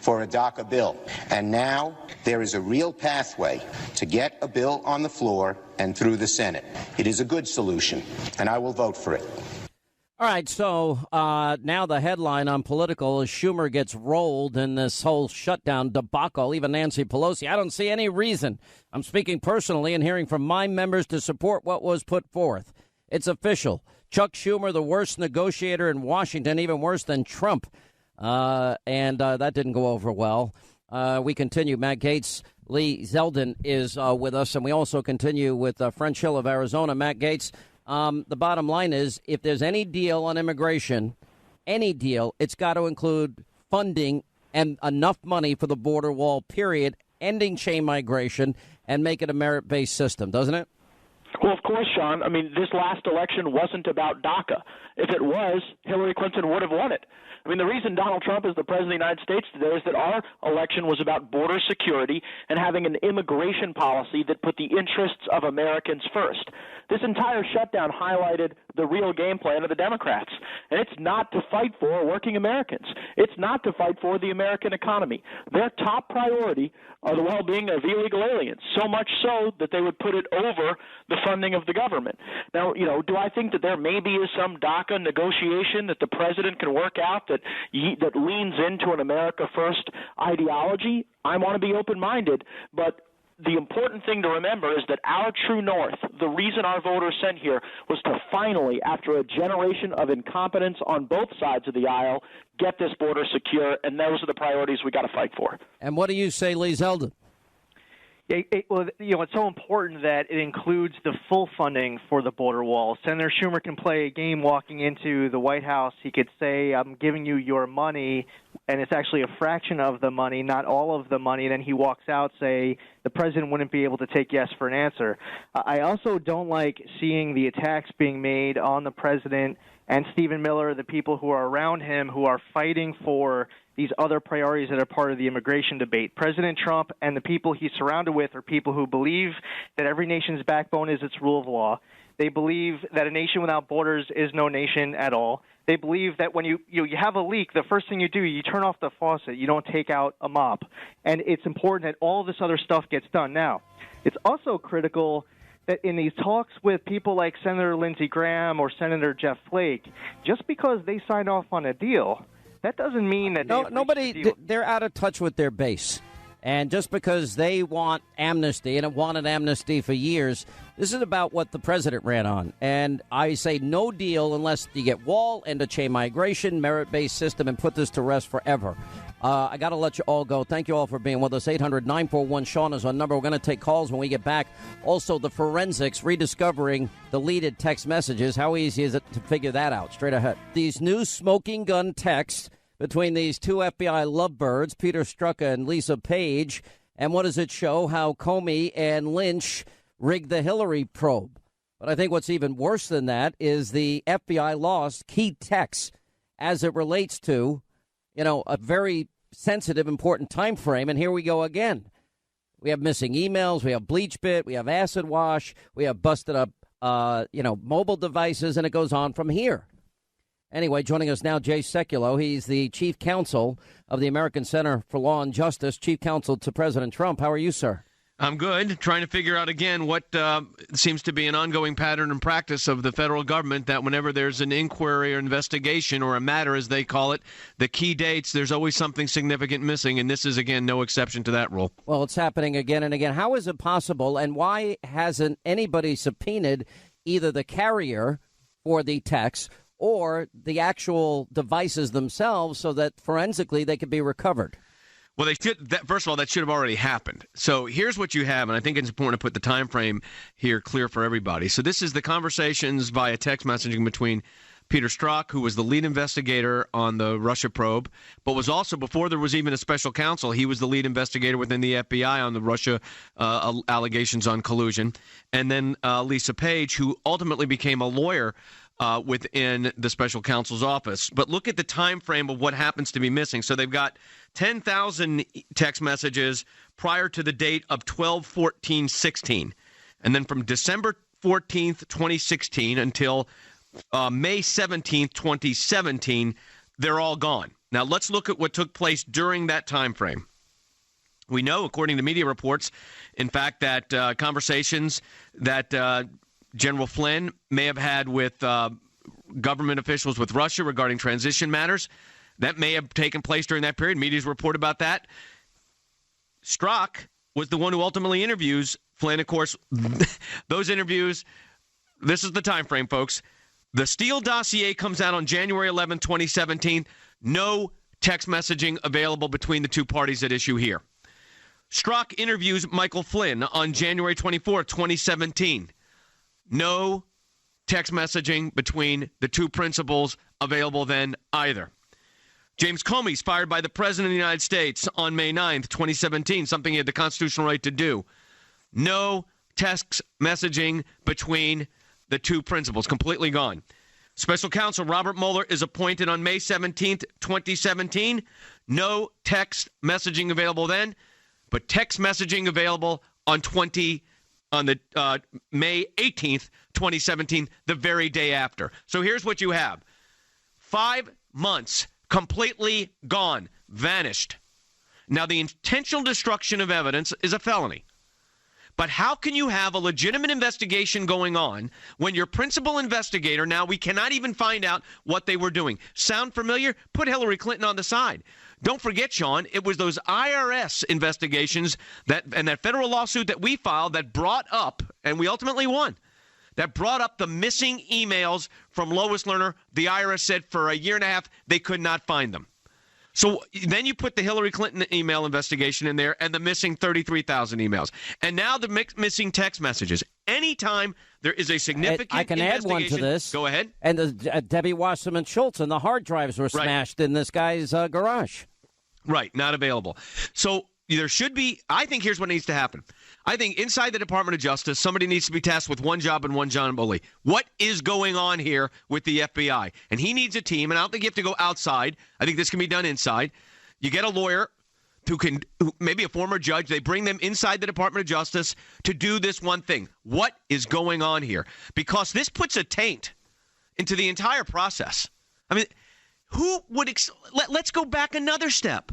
for a DACA bill. And now there is a real pathway to get a bill on the floor and through the Senate. It is a good solution, and I will vote for it. All right, so now the headline on Political is Schumer gets rolled in this whole shutdown debacle, even Nancy Pelosi. I don't see any reason. I'm speaking personally and hearing from my members to support what was put forth. It's official. Chuck Schumer, the worst negotiator in Washington, even worse than Trump. And that didn't go over well. We continue. Matt Gaetz, Lee Zeldin is with us, and we also continue with French Hill of Arizona. Matt Gaetz. The bottom line is, if there's any deal on immigration, any deal, it's got to include funding and enough money for the border wall, period, ending chain migration, and make it a merit-based system, doesn't it? Well, of course, Sean. I mean, this last election wasn't about DACA. If it was, Hillary Clinton would have won it. I mean, the reason Donald Trump is the president of the United States today is that our election was about border security and having an immigration policy that put the interests of Americans first. This entire shutdown highlighted the real game plan of the Democrats, and it's not to fight for working Americans. It's not to fight for the American economy. Their top priority are the well-being of illegal aliens, so much so that they would put it over the funding of the government. Now, do I think that there maybe is some DACA negotiation that the president can work out that leans into an America First ideology? I want to be open-minded, but the important thing to remember is that our true north, the reason our voters sent here, was to finally, after a generation of incompetence on both sides of the aisle, get this border secure, and those are the priorities we got to fight for. And what do you say, Lee Zeldin? Well, it's so important that it includes the full funding for the border wall. Senator Schumer can play a game walking into the White House. He could say, I'm giving you your money, and it's actually a fraction of the money, not all of the money. Then he walks out, say, the president wouldn't be able to take yes for an answer. I also don't like seeing the attacks being made on the president and Stephen Miller, the people who are around him who are fighting for these other priorities that are part of the immigration debate. President Trump and the people he's surrounded with are people who believe that every nation's backbone is its rule of law. They believe that a nation without borders is no nation at all. They believe that when you have a leak, the first thing you do, you turn off the faucet. You don't take out a mop. And it's important that all this other stuff gets done. Now, it's also critical that in these talks with people like Senator Lindsey Graham or Senator Jeff Flake, just because they signed off on a deal, that doesn't mean that they're out of touch with their base. And just because they want amnesty and have wanted amnesty for years, this is about what the president ran on. And I say no deal unless you get wall, end of chain migration, merit-based system, and put this to rest forever. I got to let you all go. Thank you all for being with us. 800-941-SEAN is our number. We're going to take calls when we get back. Also, the forensics, rediscovering deleted text messages. How easy is it to figure that out? Straight ahead. These new smoking gun texts between these two FBI lovebirds, Peter Strzok and Lisa Page. And what does it show? How Comey and Lynch rigged the Hillary probe. But I think what's even worse than that is the FBI lost key texts as it relates to, a very sensitive, important time frame. And here we go again. We have missing emails. We have bleach bit. We have acid wash. We have busted up, mobile devices. And it goes on from here. Anyway, joining us now, Jay Sekulow. He's the chief counsel of the American Center for Law and Justice, chief counsel to President Trump. How are you, sir? I'm good. Trying to figure out, again, what seems to be an ongoing pattern and practice of the federal government, that whenever there's an inquiry or investigation or a matter, as they call it, the key dates, there's always something significant missing. And this is, again, no exception to that rule. Well, it's happening again and again. How is it possible? And why hasn't anybody subpoenaed either the carrier for the text or the actual devices themselves so that forensically they could be recovered? Well, first of all, that should have already happened. So here's what you have, and I think it's important to put the time frame here clear for everybody. So this is the conversations via text messaging between Peter Strzok, who was the lead investigator on the Russia probe, but was also, before there was even a special counsel, he was the lead investigator within the FBI on the Russia allegations on collusion. And then Lisa Page, who ultimately became a lawyer within the special counsel's office. But look at the time frame of what happens to be missing. So they've got 10,000 text messages prior to the date of 12/14/16. And then from December 14th, 2016 until May 17th, 2017, they're all gone. Now let's look at what took place during that time frame. We know, according to media reports, in fact, that conversations that General Flynn may have had with government officials with Russia regarding transition matters, that may have taken place during that period. Media's report about that. Strzok was the one who ultimately interviews Flynn. Of course, those interviews, this is the time frame, folks. The Steele dossier comes out on January 11, 2017. No text messaging available between the two parties at issue here. Strzok interviews Michael Flynn on January 24, 2017. No text messaging between the two principals available then either. James Comey's fired by the President of the United States on May 9th, 2017, something he had the constitutional right to do. No text messaging between the two principals, completely gone. Special counsel Robert Mueller is appointed on May 17th, 2017. No text messaging available then, but text messaging available on the May 18th, 2017, the very day after. So here's what you have. 5 months completely gone, vanished. Now, the intentional destruction of evidence is a felony. But how can you have a legitimate investigation going on when your principal investigator, now we cannot even find out what they were doing? Sound familiar? Put Hillary Clinton on the side. Don't forget, Sean, it was those IRS investigations and that federal lawsuit that we filed that brought up, and we ultimately won, that brought up the missing emails from Lois Lerner. The IRS said for a year and a half they could not find them. So then you put the Hillary Clinton email investigation in there and the missing 33,000 emails. And now the missing text messages. Anytime there is a significant I can add one to this. Go ahead. And the Debbie Wasserman Schultz and the hard drives were smashed in this guy's garage. Right, not available. So there should be, I think here's what needs to happen. I think inside the Department of Justice, somebody needs to be tasked with one job and one job only. What is going on here with the FBI? And he needs a team, and I don't think you have to go outside. I think this can be done inside. You get a lawyer maybe a former judge, they bring them inside the Department of Justice to do this one thing. What is going on here? Because this puts a taint into the entire process. I mean, who would let's go back another step.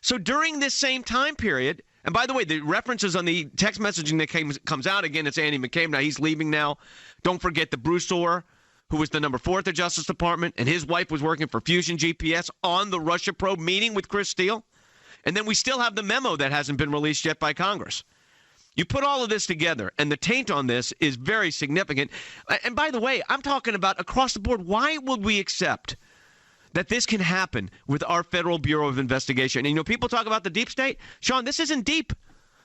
So during this same time period, and by the way, the references on the text messaging that comes out, again, it's Andy McCabe. Now, he's leaving now. Don't forget the Bruce Orr, who was the number 4 at the Justice Department, and his wife was working for Fusion GPS on the Russia probe, meeting with Chris Steele. And then we still have the memo that hasn't been released yet by Congress. You put all of this together, and the taint on this is very significant. And by the way, I'm talking about across the board. Why would we accept that this can happen with our Federal Bureau of Investigation? And, people talk about the deep state. Sean, this isn't deep.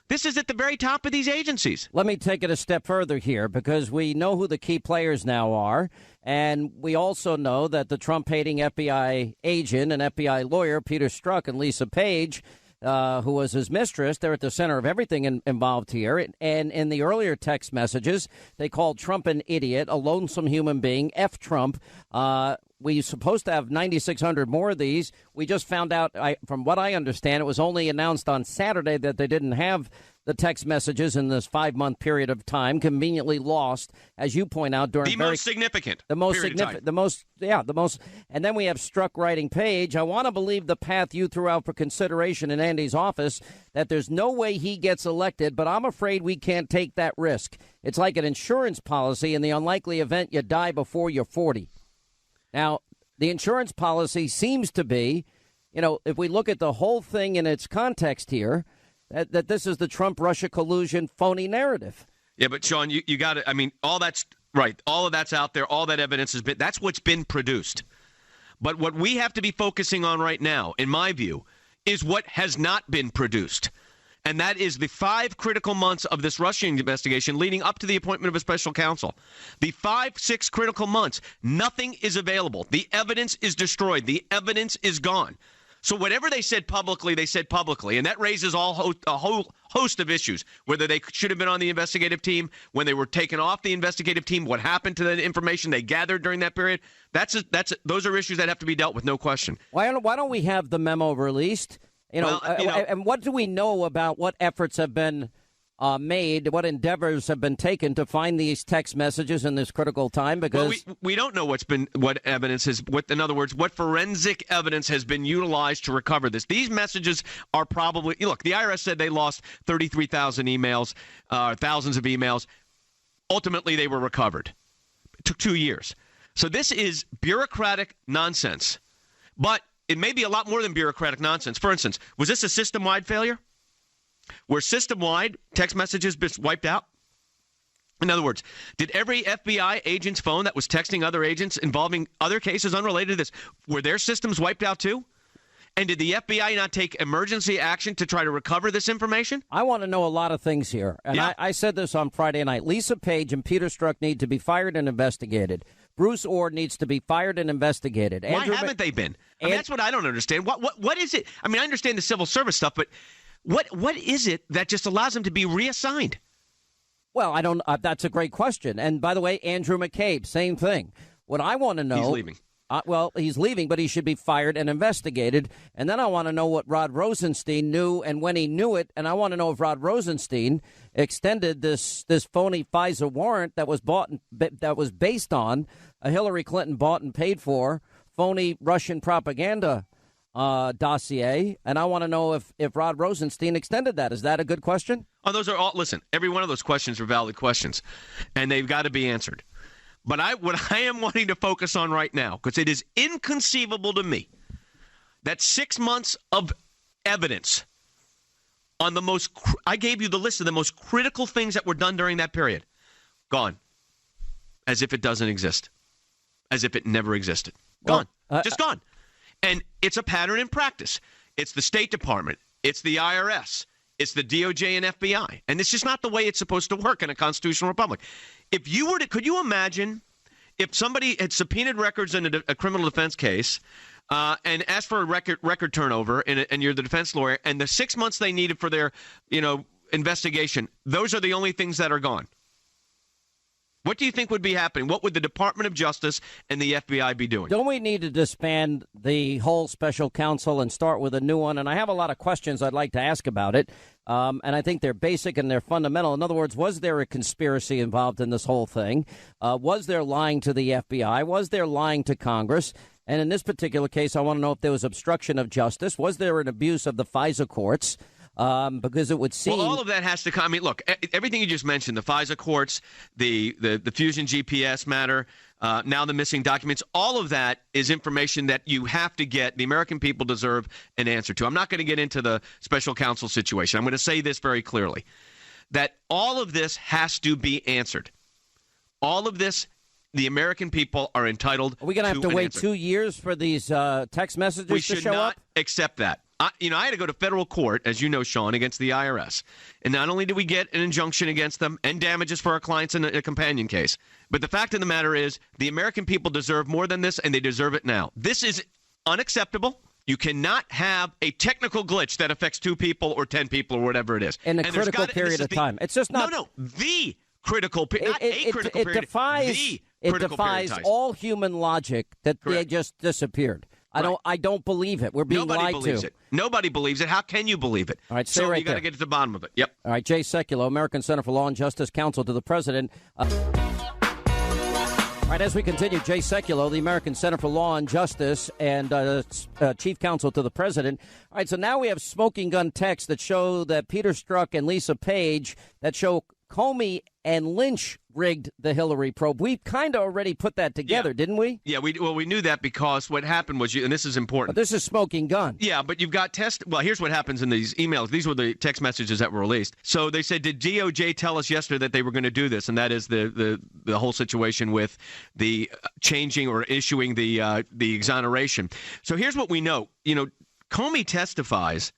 This is at the very top of these agencies. Let me take it a step further here, because we know who the key players now are. And we also know that the Trump-hating FBI agent and FBI lawyer, Peter Strzok, and Lisa Page, who was his mistress, they're at the center of everything involved here. And in the earlier text messages, they called Trump an idiot, a lonesome human being, F Trump. We're supposed to have 9,600 more of these. We just found out, from what I understand, it was only announced on Saturday that they didn't have the text messages in this 5-month period of time, conveniently lost, as you point out, during the most significant. And then we have Strzok writing Page. I want to believe the path you threw out for consideration in Andy's office, that there's no way he gets elected, but I'm afraid we can't take that risk. It's like an insurance policy in the unlikely event you die before you're 40. Now, the insurance policy seems to be, if we look at the whole thing in its context here, that this is the Trump-Russia collusion phony narrative. Yeah, but Sean, you got it. I mean, all that's right. All of that's out there. All that evidence has been. That's what's been produced. But what we have to be focusing on right now, in my view, is what has not been produced. And that is the 5 critical months of this Russian investigation leading up to the appointment of a special counsel. The 5-6 critical months, nothing is available. The evidence is destroyed. The evidence is gone. So whatever they said publicly, they said publicly. And that raises a whole host of issues, whether they should have been on the investigative team, when they were taken off the investigative team, what happened to the information they gathered during that period. Those are issues that have to be dealt with, no question. Why don't we have the memo released? And what do we know about what efforts have been made, what endeavors have been taken to find these text messages in this critical time? Because we don't know what evidence has, in other words, what forensic evidence has been utilized to recover this. These messages are probably, look, the IRS said they lost 33,000 emails, thousands of emails. Ultimately, they were recovered. It took 2 years. So this is bureaucratic nonsense. But it may be a lot more than bureaucratic nonsense. For instance, was this a system-wide failure? Were system-wide text messages wiped out? In other words, did every FBI agent's phone that was texting other agents involving other cases unrelated to this, were their systems wiped out too? And did the FBI not take emergency action to try to recover this information? I want to know a lot of things here. And yeah. I said this on Friday night. Lisa Page and Peter Strzok need to be fired and investigated. Bruce Orr needs to be fired and investigated. Why haven't they been? I mean, that's what I don't understand. What is it? I mean, I understand the civil service stuff, but what is it that just allows them to be reassigned? Well, I don't. That's a great question. And by the way, Andrew McCabe, same thing. What I want to know. He's leaving. Well, he's leaving, but he should be fired and investigated. And then I want to know what Rod Rosenstein knew and when he knew it. And I want to know if Rod Rosenstein extended this phony FISA warrant that was based on a Hillary Clinton bought and paid for phony Russian propaganda dossier. And I want to know if Rod Rosenstein extended that. Is that a good question? Oh, those are all. Listen, every one of those questions are valid questions, and they've got to be answered. But what I am wanting to focus on right now, because it is inconceivable to me that 6 months of evidence on the most, I gave you the list of the most critical things that were done during that period, gone, as if it doesn't exist, as if it never existed, gone, just gone. And it's a pattern in practice. It's the State Department, it's the IRS, it's the DOJ and FBI, and it's just not the way it's supposed to work in a constitutional republic. If you were to, could you imagine if somebody had subpoenaed records in a criminal defense case and asked for a record turnover, and you're the defense lawyer, and the 6 months they needed for their, investigation, those are the only things that are gone. What do you think would be happening? What would the Department of Justice and the FBI be doing? Don't we need to disband the whole special counsel and start with a new one? And I have a lot of questions I'd like to ask about it. And I think they're basic and they're fundamental. In other words, was there a conspiracy involved in this whole thing? Was there lying to the FBI? Was there lying to Congress? And in this particular case, I want to know if there was obstruction of justice. Was there an abuse of the FISA courts? Because it would seem... Well, all of that has to come. I mean, look, everything you just mentioned, the FISA courts, the Fusion GPS matter, now the missing documents, all of that is information that you have to get. The American people deserve an answer to. I'm not going to get into the special counsel situation. I'm going to say this very clearly, that all of this has to be answered. All of this, the American people are entitled to. Are we going to have to wait answer. 2 years for these text messages to show up? We should not accept that. I had to go to federal court, as you know, Sean, against the IRS. And not only did we get an injunction against them and damages for our clients in a companion case, but the fact of the matter is the American people deserve more than this, and they deserve it now. This is unacceptable. You cannot have a technical glitch that affects 2 people or 10 people or whatever it is. In a critical period of time. It's just not... No, the critical period, not a critical period. It defies all human logic that they just disappeared. I don't believe it. We're being lied to. Nobody believes it. Nobody believes it. How can you believe it? All right, stay so right you got to there. get to the bottom of it. Yep. All right, Jay Sekulow, American Center for Law and Justice, counsel to the president. All right, as we continue, Jay Sekulow, the American Center for Law and Justice, and chief counsel to the president. All right, so now we have smoking gun texts that show that Peter Strzok and Lisa Page, that show Comey and Lynch rigged the Hillary probe. We kind of already put that together, didn't we? Yeah, we knew that because what happened was, and this is important. But this is smoking gun. Yeah, but you've got well, here's what happens in these emails. These were the text messages that were released. So they said, did DOJ tell us yesterday that they were going to do this? And that is the whole situation with the changing or issuing the exoneration. So here's what we know. You know, Comey testifies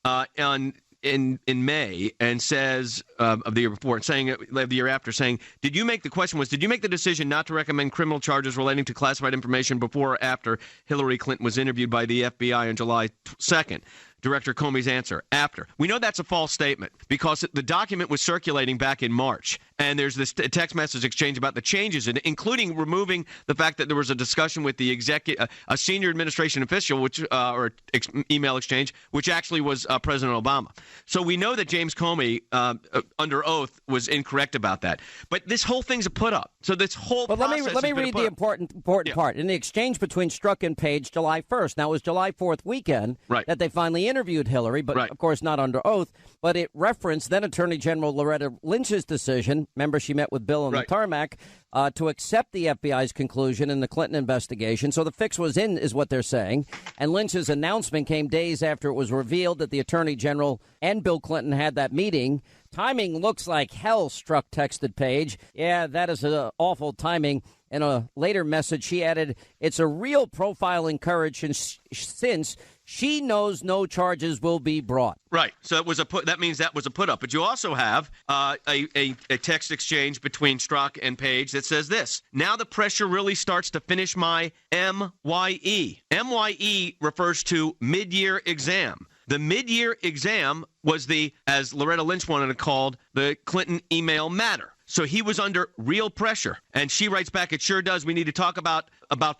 in May and says of the year before, saying the year after, saying, did you make the decision not to recommend criminal charges relating to classified information before or after Hillary Clinton was interviewed by the FBI on July 2nd? Director Comey's answer, after. We know that's a false statement because the document was circulating back in March, and there's this text message exchange about the changes, including removing the fact that there was a discussion with the a senior administration official, email exchange, which actually was President Obama. So we know that James Comey, under oath, was incorrect about that. But this whole thing's a put-up. So this whole process let me read the important part. In the exchange between Strzok and Page, July 1st. Now, it was July 4th weekend that they finally interviewed Hillary, but of course not under oath. But it referenced then Attorney General Loretta Lynch's decision. Remember, she met with Bill on the tarmac to accept the FBI's conclusion in the Clinton investigation. So the fix was in, is what they're saying. And Lynch's announcement came days after it was revealed that the Attorney General and Bill Clinton had that meeting. Timing looks like hell, Strzok texted Page. Yeah, that is awful timing. In a later message, she added, it's a real profile encouragement since she knows no charges will be brought. Right. So it was that means that was a put up. But you also have a text exchange between Strzok and Page that says this. Now the pressure really starts to finish my MYE. MYE refers to mid-year exam. The mid-year exam was as Loretta Lynch wanted it called, the Clinton email matter. So he was under real pressure. And she writes back, it sure does. We need to talk about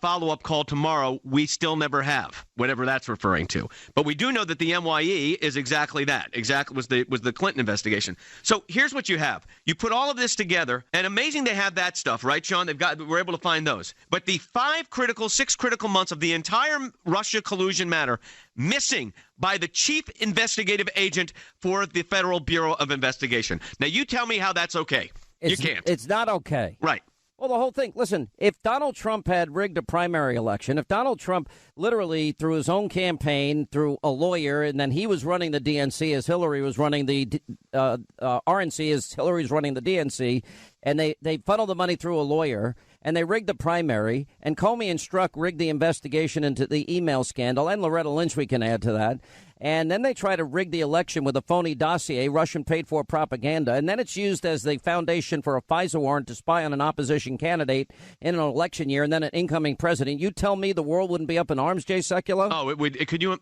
follow-up call tomorrow. We still never have, whatever that's referring to. But we do know that the MYE is exactly that. Exactly was the Clinton investigation. So here's what you have. You put all of this together, and amazing they have that stuff, right, Sean? We're able to find those. But the 6 critical months of the entire Russia collusion matter missing by the chief investigative agent for the Federal Bureau of Investigation. Now, you tell me how that's okay. You can't. It's not okay. Right. Well, the whole thing, listen, if Donald Trump had rigged a primary election, if Donald Trump literally through his own campaign, through a lawyer, and then he was running the DNC as Hillary was running the RNC as Hillary was running the DNC, and they funneled the money through a lawyer, and they rigged the primary, and Comey and Strzok rigged the investigation into the email scandal, and Loretta Lynch, we can add to that. And then they try to rig the election with a phony dossier, Russian paid-for propaganda, and then it's used as the foundation for a FISA warrant to spy on an opposition candidate in an election year and then an incoming president. You tell me the world wouldn't be up in arms, Jay Sekulow? Oh, it would. Could you?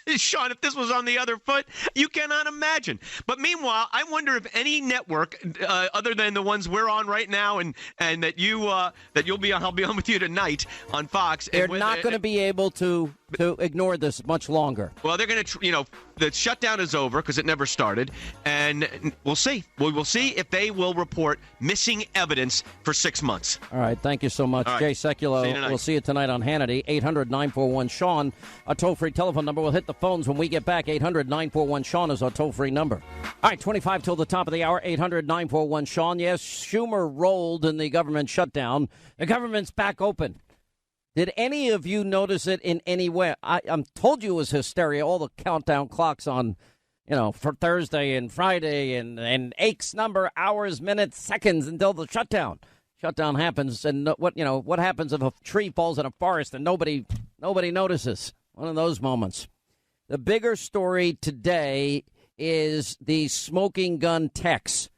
Sean, if this was on the other foot, you cannot imagine. But meanwhile, I wonder if any network other than the ones we're on right now, and that you'll be on, I'll be on with you tonight on Fox. They're not going to be able to ignore this much longer. Well, they're going to, the shutdown is over because it never started, and we'll see. We will see if they will report missing evidence for 6 months. All right, thank you so much, All right. Jay Sekulow. We'll see you tonight on Hannity. 800-941-SEAN, a toll-free telephone number. We'll hit the phones when we get back. 800-941-SEAN is our toll-free number. All right, 25 till the top of the hour. 800-941-SEAN. Yes, Schumer rolled in the government shutdown. The government's back open. Did any of you notice it in any way? I'm told you it was hysteria. All the countdown clocks on, for Thursday and Friday and X number, hours, minutes, seconds until the shutdown. Shutdown happens, and what happens if a tree falls in a forest and nobody notices? One of those moments. The bigger story today is the smoking gun text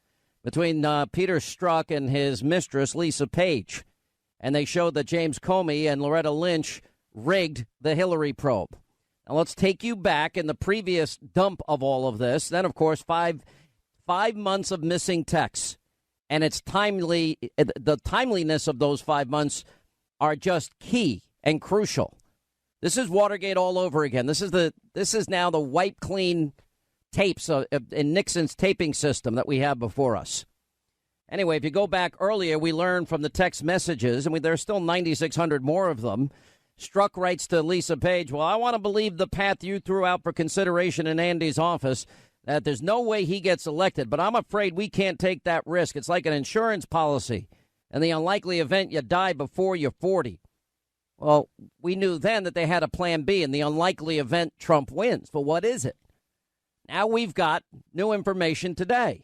between Peter Strzok and his mistress, Lisa Page. And they showed that James Comey and Loretta Lynch rigged the Hillary probe. Now, let's take you back in the previous dump of all of this. Then, of course, five months of missing texts. And it's timely. The timeliness of those 5 months are just key and crucial. This is Watergate all over again. This is now the wipe clean tapes in Nixon's taping system that we have before us. Anyway, if you go back earlier, we learned from the text messages, and there's still 9,600 more of them. Strzok writes to Lisa Page, well, I want to believe the path you threw out for consideration in Andy's office, that there's no way he gets elected, but I'm afraid we can't take that risk. It's like an insurance policy. In the unlikely event you die before you're 40. Well, we knew then that they had a plan B in the unlikely event Trump wins. But what is it? Now we've got new information today.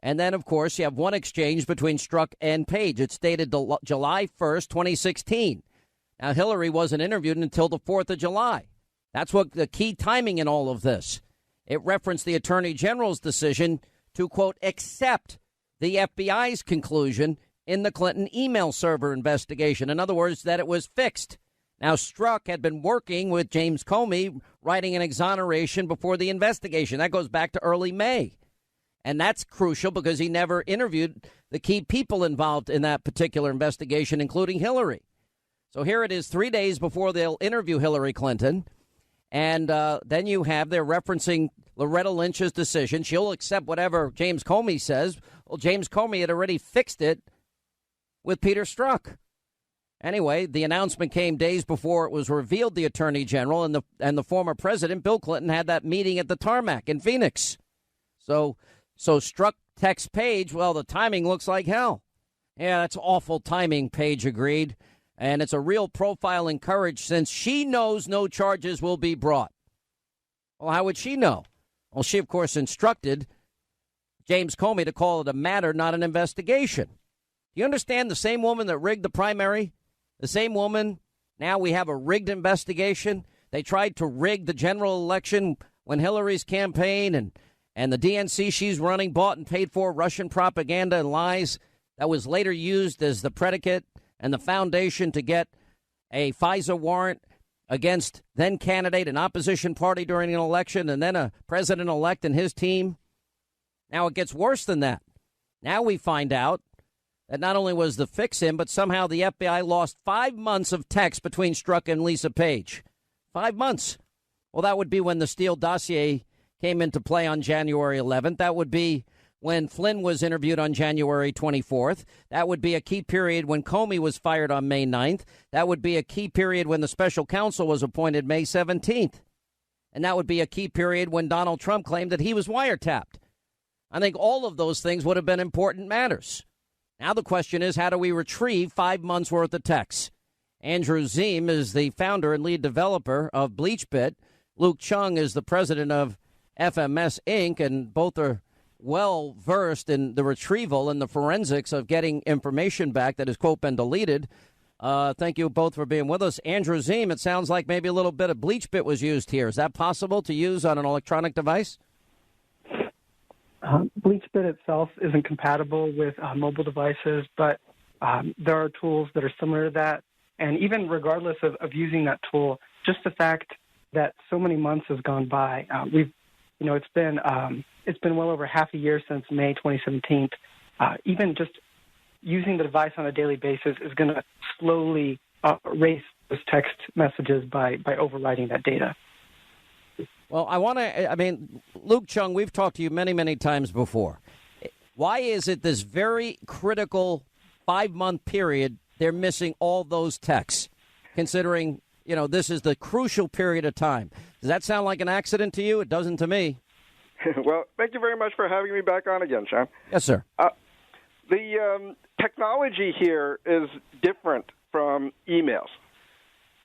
And then, of course, you have one exchange between Strzok and Page. It's dated July 1st, 2016. Now, Hillary wasn't interviewed until the 4th of July. That's what the key timing in all of this. It referenced the Attorney General's decision to, quote, accept the FBI's conclusion in the Clinton email server investigation. In other words, that it was fixed. Now, Strzok had been working with James Comey, writing an exoneration before the investigation. That goes back to early May. And that's crucial because he never interviewed the key people involved in that particular investigation, including Hillary. So here it is 3 days before they'll interview Hillary Clinton. And then you have, they're referencing Loretta Lynch's decision. She'll accept whatever James Comey says. Well, James Comey had already fixed it with Peter Strzok. Anyway, the announcement came days before it was revealed the Attorney General and the former president, Bill Clinton, had that meeting at the tarmac in Phoenix. So Strzok texts Page, well, the timing looks like hell. Yeah, that's awful timing, Page agreed. And it's a real profile in courage since she knows no charges will be brought. Well, how would she know? Well, she, of course, instructed James Comey to call it a matter, not an investigation. Do you understand? The same woman that rigged the primary, the same woman, now we have a rigged investigation. They tried to rig the general election when Hillary's campaign and the DNC she's running bought and paid for Russian propaganda and lies that was later used as the predicate and the foundation to get a FISA warrant against then candidate an opposition party during an election and then a president-elect and his team. Now it gets worse than that. Now we find out that not only was the fix in, but somehow the FBI lost 5 months of text between Strzok and Lisa Page. 5 months. Well, that would be when the Steele dossier came into play on January 11th. That would be when Flynn was interviewed on January 24th. That would be a key period when Comey was fired on May 9th. That would be a key period when the special counsel was appointed May 17th. And that would be a key period when Donald Trump claimed that he was wiretapped. I think all of those things would have been important matters. Now the question is, how do we retrieve 5 months' worth of texts? Andrew Ziem is the founder and lead developer of BleachBit. Luke Chung is the president of FMS Inc., and both are well versed in the retrieval and the forensics of getting information back that has, quote, been deleted. Thank you both for being with us. Andrew Ziem, it sounds like maybe a little bit of BleachBit was used here. Is that possible to use on an electronic device? BleachBit itself isn't compatible with mobile devices, but there are tools that are similar to that. And even regardless of using that tool, just the fact that so many months has gone by. It's been well over half a year since May 2017. Even just using the device on a daily basis is going to slowly erase those text messages by overwriting that data. Well, Luke Chung, we've talked to you many, many times before. Why is it this very critical 5-month period they're missing all those texts, considering, this is the crucial period of time? Does that sound like an accident to you? It doesn't to me. Well, thank you very much for having me back on again, Sean. Yes, sir. The technology here is different from emails.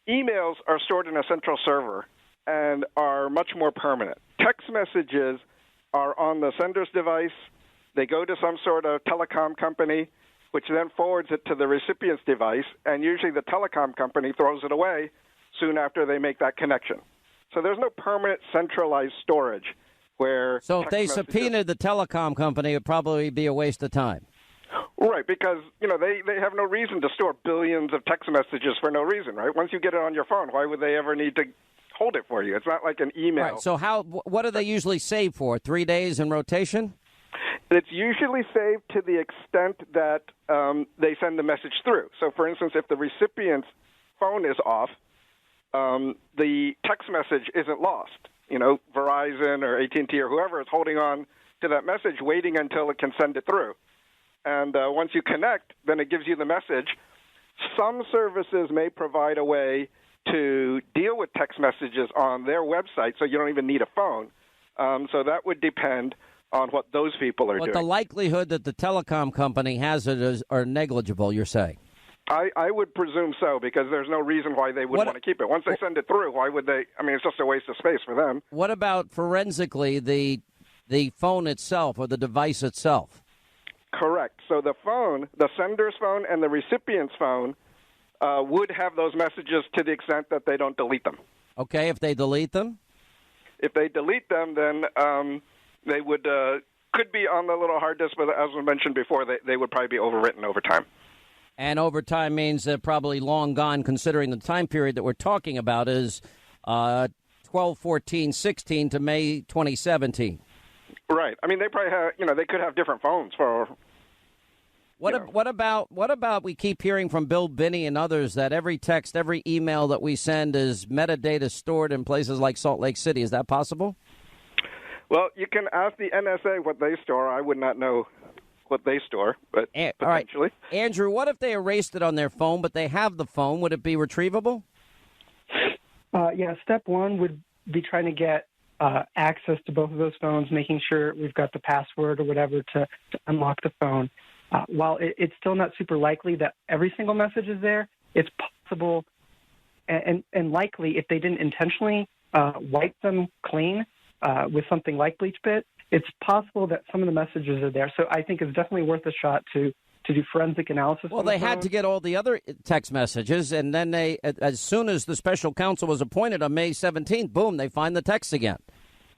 Emails are stored in a central server and are much more permanent. Text messages are on the sender's device. They go to some sort of telecom company, which then forwards it to the recipient's device, and usually the telecom company throws it away soon after they make that connection. So there's no permanent centralized storage where... So if they subpoenaed the telecom company, it would probably be a waste of time. Right, because, they have no reason to store billions of text messages for no reason, right? Once you get it on your phone, why would they ever need to hold it for you? It's not like an email. Right, so what do they usually save for? 3 days in rotation? It's usually saved to the extent that they send the message through. So, for instance, if the recipient's phone is off, the text message isn't lost. Verizon or AT&T or whoever is holding on to that message, waiting until it can send it through. And once you connect, then it gives you the message. Some services may provide a way to deal with text messages on their website, so you don't even need a phone. So that would depend on what those people are doing. But the likelihood that the telecom company has it are negligible, you're saying? I would presume so, because there's no reason why they would want to keep it. Once they send it through, why would they? I mean, it's just a waste of space for them. What about forensically the phone itself or the device itself? Correct. So the phone, the sender's phone and the recipient's phone would have those messages to the extent that they don't delete them. Okay, if they delete them? If they delete them, then they would could be on the little hard disk, but as was mentioned before, they would probably be overwritten over time. And over time means they're probably long gone, considering the time period that we're talking about is 12/14/16 to May 2017. Right. I mean, they probably have, they could have different phones for. What about we keep hearing from Bill Binney and others that every text, every email that we send is metadata stored in places like Salt Lake City? Is that possible? Well, you can ask the NSA what they store. I would not know what they store, but potentially. All right. Andrew, what if they erased it on their phone, but they have the phone? Would it be retrievable? Yeah, step one would be trying to get access to both of those phones, making sure we've got the password or whatever to unlock the phone. While it's still not super likely that every single message is there, it's possible and likely if they didn't intentionally wipe them clean with something like BleachBit, it's possible that some of the messages are there. So I think it's definitely worth a shot to do forensic analysis. Well, they had to get all the other text messages, and then they, as soon as the special counsel was appointed on May 17th, boom, they find the text again.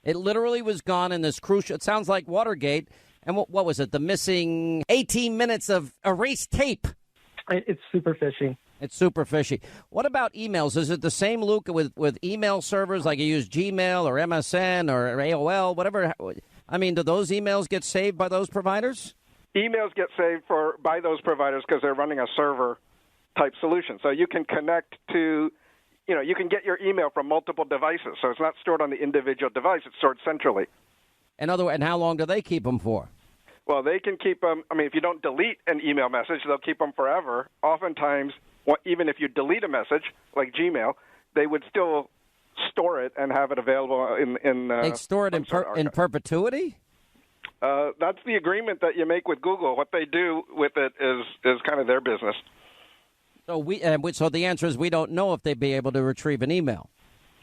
It literally was gone in this crucial, it sounds like Watergate. And what was it, the missing 18 minutes of erased tape? It's super fishy. It's super fishy. What about emails? Is it the same, Luke, with email servers, like you use Gmail or MSN or AOL, whatever? I mean, do those emails get saved by those providers? Emails get saved by those providers because they're running a server-type solution. So you can connect to, you can get your email from multiple devices. So it's not stored on the individual device. It's stored centrally. And how long do they keep them for? Well, they can keep them. I mean, if you don't delete an email message, they'll keep them forever. Oftentimes, even if you delete a message, like Gmail, they would still store it and have it available in they'd store it in perpetuity? That's the agreement that you make with Google. What they do with it is kind of their business. So the answer is we don't know if they'd be able to retrieve an email.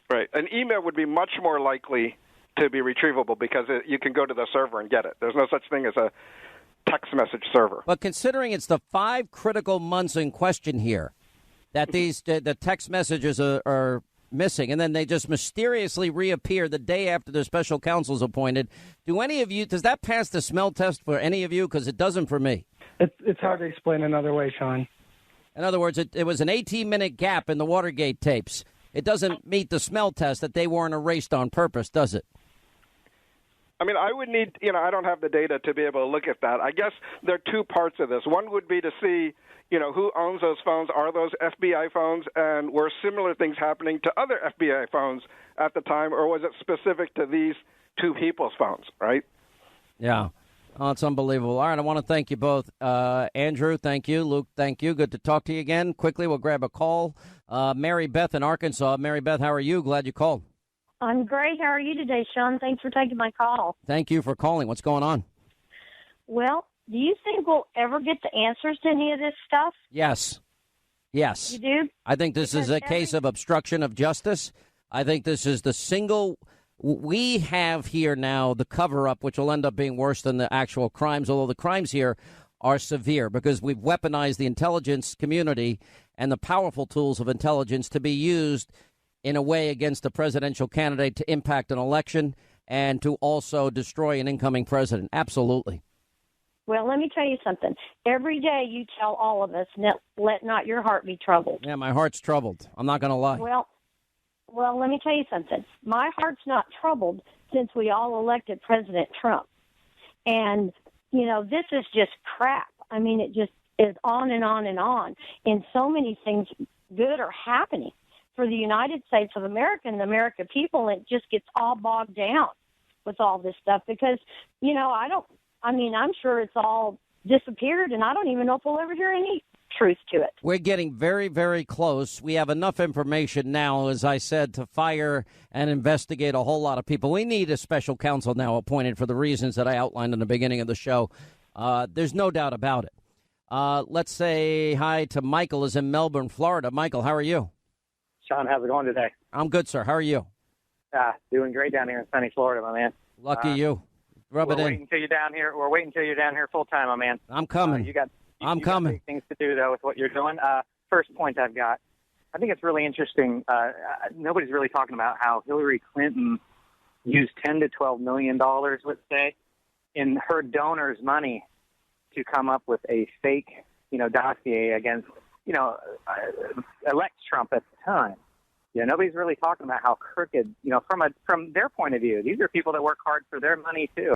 Right. An email would be much more likely to be retrievable because you can go to the server and get it. There's no such thing as a text message server. But considering it's the 5 critical months in question here that the text messages are missing, and then they just mysteriously reappear the day after the special counsel's appointed, does that pass the smell test for any of you? Because it doesn't for me. It's hard to explain another way, Sean. In other words, it was an 18-minute gap in the Watergate tapes. it doesn't meet the smell test that they weren't erased on purpose, does it? I mean, I would need, I don't have the data to be able to look at that. I guess there are two parts of this. One would be to see, who owns those phones. Are those FBI phones? And were similar things happening to other FBI phones at the time, or was it specific to these two people's phones, right? Yeah. Oh, it's unbelievable. All right, I want to thank you both. Andrew, thank you. Luke, thank you. Good to talk to you again. Quickly, we'll grab a call. Mary Beth in Arkansas. Mary Beth, how are you? Glad you called. I'm great. How are you today, Sean? Thanks for taking my call. Thank you for calling. What's going on? Well, do you think we'll ever get the answers to any of this stuff? Yes. Yes. You do? I think this is a case of obstruction of justice. I think this is the single... We have here now the cover-up, which will end up being worse than the actual crimes, although the crimes here are severe because we've weaponized the intelligence community and the powerful tools of intelligence to be used in a way against a presidential candidate to impact an election and to also destroy an incoming president. Absolutely. Well, let me tell you something. Every day you tell all of us, let not your heart be troubled. Yeah, my heart's troubled. I'm not going to lie. Well, let me tell you something. My heart's not troubled since we all elected President Trump. And, this is just crap. I mean, it just is on and on and on. And so many things good are happening for the United States of America and the American people. It just gets all bogged down with all this stuff because, I'm sure it's all disappeared, and I don't even know if we'll ever hear any truth to it. We're getting very, very close. We have enough information now, as I said, to fire and investigate a whole lot of people. We need a special counsel now appointed for the reasons that I outlined in the beginning of the show. There's no doubt about it. Let's say hi to Michael, is in Melbourne, Florida. Michael, how are you? Sean, how's it going today? I'm good, sir. How are you? Doing great down here in sunny Florida, my man. Lucky you. Rub it in. We're waiting until you're down here full time, my man. I'm coming. I'm coming. Got big things to do, though, with what you're doing. First point I've got, I think it's really interesting. Nobody's really talking about how Hillary Clinton used $10 to $12 million, let's say, in her donors' money to come up with a fake, dossier against, elect Trump at the time. Nobody's really talking about how crooked, from their point of view. These are people that work hard for their money, too.